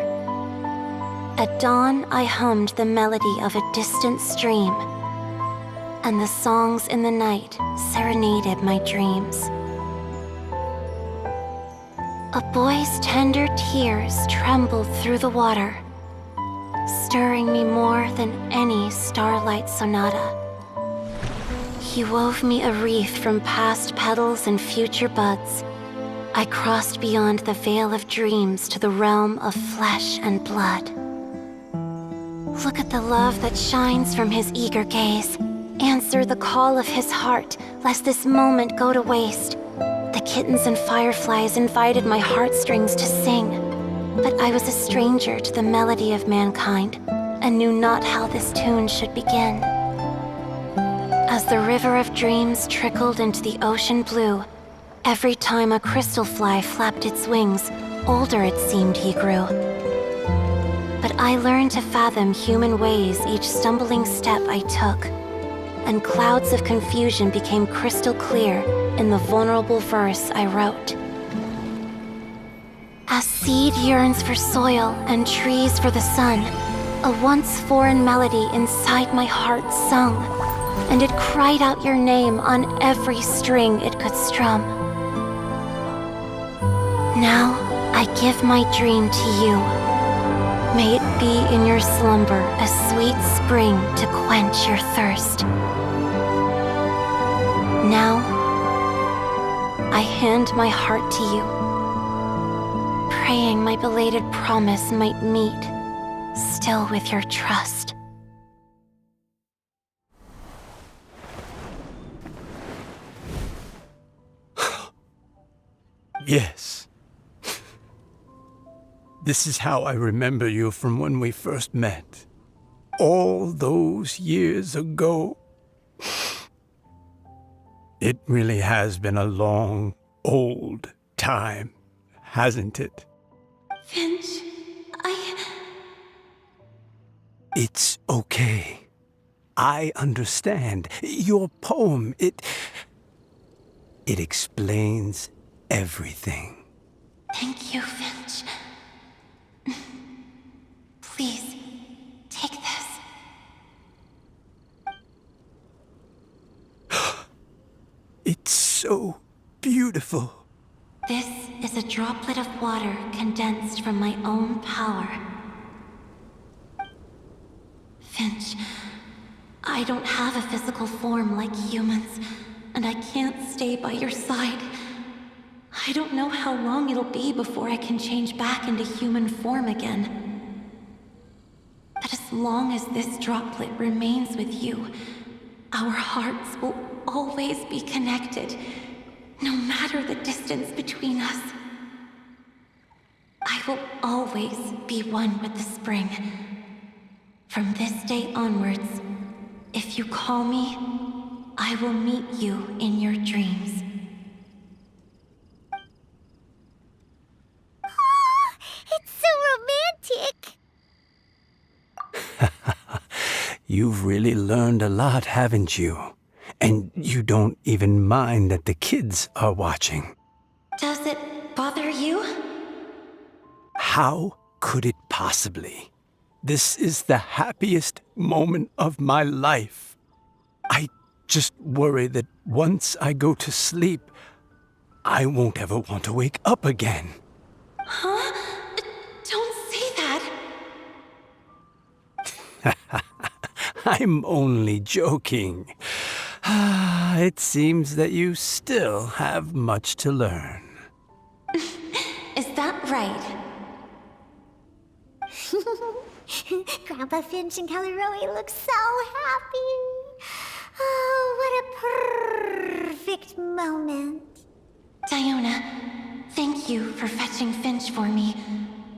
At dawn, I hummed the melody of a distant stream, and the songs in the night serenaded my dreams. A boy's tender tears trembled through the water, stirring me more than any starlight sonata. He wove me a wreath from past petals and future buds. I crossed beyond the veil of dreams to the realm of flesh and blood. Look at the love that shines from his eager gaze. Answer the call of his heart, lest this moment go to waste. The kittens and fireflies invited my heartstrings to sing, but I was a stranger to the melody of mankind, and knew not how this tune should begin. As the river of dreams trickled into the ocean blue, every time a crystal fly flapped its wings, older it seemed he grew. But I learned to fathom human ways each stumbling step I took, and clouds of confusion became crystal clear in the vulnerable verse I wrote. As seed yearns for soil and trees for the sun, a once foreign melody inside my heart sung, and it cried out your name on every string it could strum. Now I give my dream to you. May it be in your slumber a sweet spring to quench your thirst. Now, I hand my heart to you, praying my belated promise might meet, still with your trust. Yes. This is how I remember you from when we first met. All those years ago. It really has been a long, old time, hasn't it? Finch, It's okay. I understand. Your poem, it explains everything. Thank you, Finch. Please, It's so beautiful. This is a droplet of water condensed from my own power. Finch, I don't have a physical form like humans, and I can't stay by your side. I don't know how long it'll be before I can change back into human form again. But as long as this droplet remains with you, our hearts will always be connected, no matter the distance between us. I will always be one with the spring. From this day onwards, if you call me, I will meet you in your dreams. Oh, it's so romantic. You've really learned a lot, haven't you? And you don't even mind that the kids are watching. Does it bother you? How could it possibly? This is the happiest moment of my life. I just worry that once I go to sleep, I won't ever want to wake up again. Huh? Don't say that. I'm only joking. It seems that you still have much to learn. Is that right? Grandpa Finch and Caleroe look so happy. Oh, what a perfect moment. Diona, thank you for fetching Finch for me.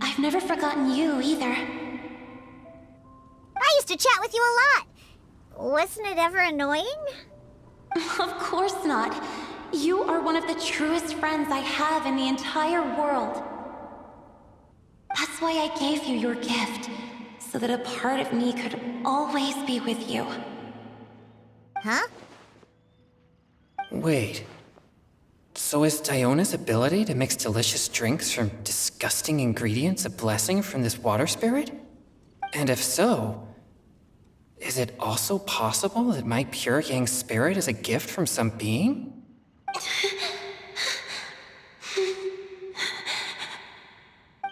I've never forgotten you either. I used to chat with you a lot. Wasn't it ever annoying? Of course not. You are one of the truest friends I have in the entire world. That's why I gave you your gift, so that a part of me could always be with you. Huh? Wait. So is Diona's ability to mix delicious drinks from disgusting ingredients a blessing from this water spirit? And if so, is it also possible that my pure yang spirit is a gift from some being?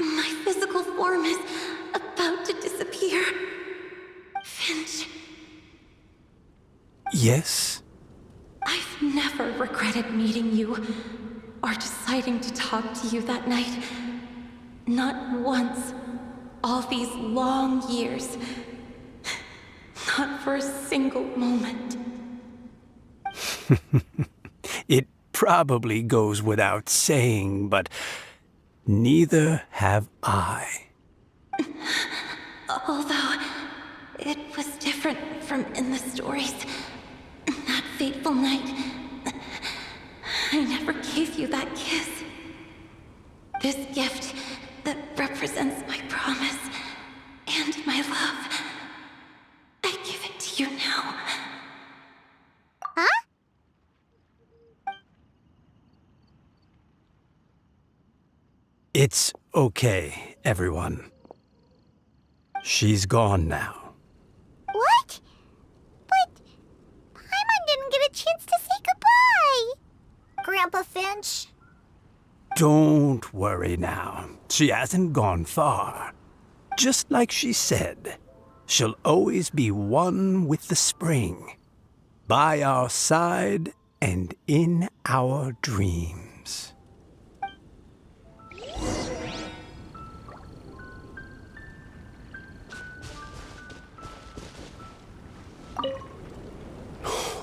My physical form is about to disappear. Finch, Yes? I've never regretted meeting you or deciding to talk to you that night. Not once. All these long years. Not for a single moment. It probably goes without saying, but neither have I. Although, it was different from in the stories. That fateful night, I never gave you that kiss. This gift that represents my promise and my love, I give it to you now. Huh? It's okay, everyone. She's gone now. What? But Paimon didn't get a chance to say goodbye. Grandpa Finch? Don't worry now. She hasn't gone far. Just like she said, she'll always be one with the spring, by our side and in our dreams.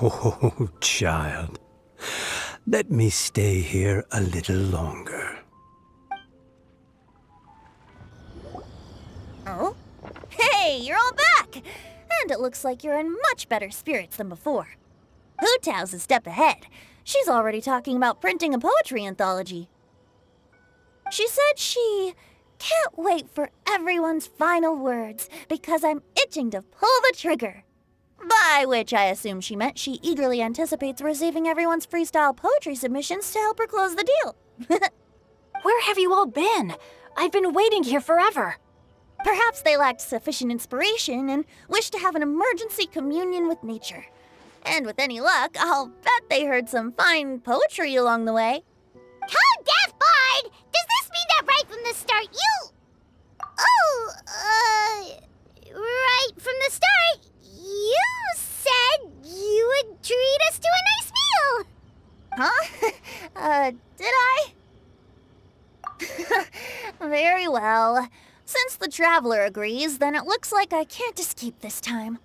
Oh, child. Let me stay here a little longer. Oh? Hey, you're all back! And it looks like you're in much better spirits than before. Hootao's a step ahead. She's already talking about printing a poetry anthology. She said she can't wait for everyone's final words because I'm itching to pull the trigger. By which I assume she meant she eagerly anticipates receiving everyone's freestyle poetry submissions to help her close the deal. Where have you all been? I've been waiting here forever. Perhaps they lacked sufficient inspiration and wished to have an emergency communion with nature. And with any luck, I'll bet they heard some fine poetry along the way. Tone deaf Bard! Does this mean that right from the start you... Oh, right from the start, you said you would treat us to a nice meal! Huh? Did I? Very well. Since the Traveler agrees, then it looks like I can't escape this time.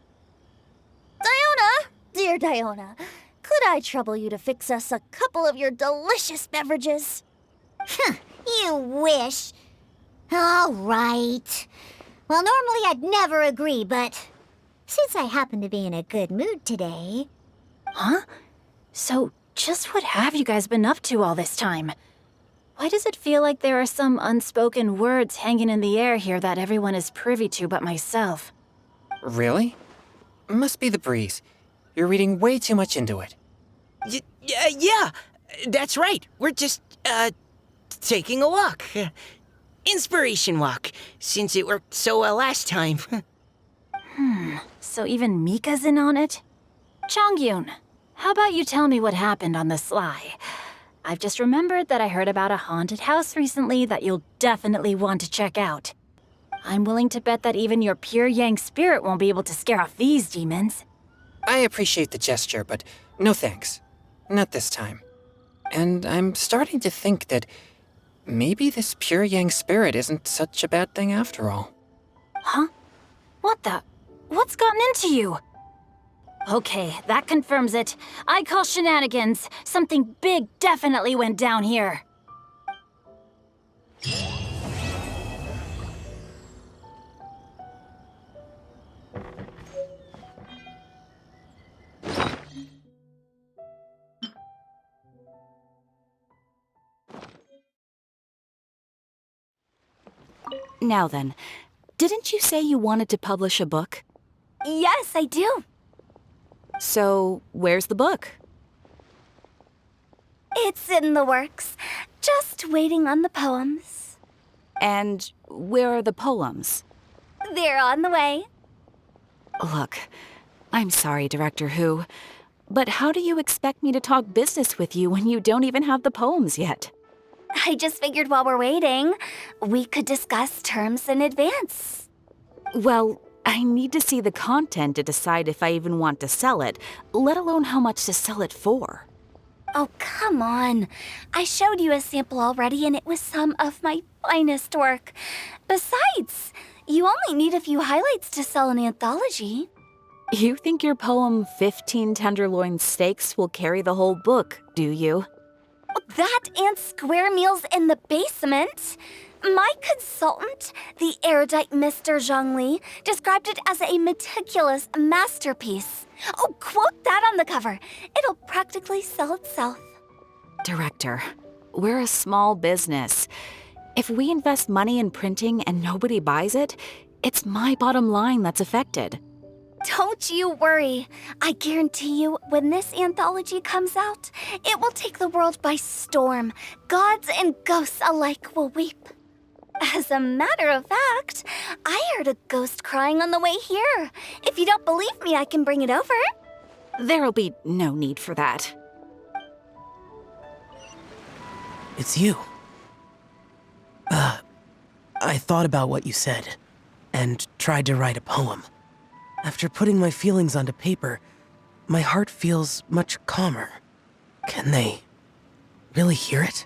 Diona! Dear Diona, could I trouble you to fix us a couple of your delicious beverages? You wish. All right. Well, normally I'd never agree, but since I happen to be in a good mood today... Huh? So, just what have you guys been up to all this time? Why does it feel like there are some unspoken words hanging in the air here that everyone is privy to but myself? Really? Must be the breeze. You're reading way too much into it. Yeah, that's right. We're just, taking a walk. Inspiration walk, since it worked so well last time. So even Mika's in on it? Chongyun, how about you tell me what happened on the sly? I've just remembered that I heard about a haunted house recently that you'll definitely want to check out. I'm willing to bet that even your pure Yang spirit won't be able to scare off these demons. I appreciate the gesture, but no thanks. Not this time. And I'm starting to think that maybe this pure Yang spirit isn't such a bad thing after all. Huh? What the? What's gotten into you? Okay, that confirms it. I call shenanigans. Something big definitely went down here. Now then, didn't you say you wanted to publish a book? Yes, I do. So, where's the book? It's in the works. Just waiting on the poems. And where are the poems? They're on the way. Look, I'm sorry, Director Who, but how do you expect me to talk business with you when you don't even have the poems yet? I just figured while we're waiting, we could discuss terms in advance. Well, I need to see the content to decide if I even want to sell it, let alone how much to sell it for. Oh, come on. I showed you a sample already, and it was some of my finest work. Besides, you only need a few highlights to sell an anthology. You think your poem 15 Tenderloin Steaks will carry the whole book, do you? That and square meals in the basement. My consultant, the erudite Mr. Zhongli, described it as a meticulous masterpiece. Oh, quote that on the cover. It'll practically sell itself. Director, we're a small business. If we invest money in printing and nobody buys it, it's my bottom line that's affected. Don't you worry. I guarantee you, when this anthology comes out, it will take the world by storm. Gods and ghosts alike will weep. As a matter of fact, I heard a ghost crying on the way here. If you don't believe me, I can bring it over. There'll be no need for that. It's you. I thought about what you said, and tried to write a poem. After putting my feelings onto paper, my heart feels much calmer. Can they really hear it?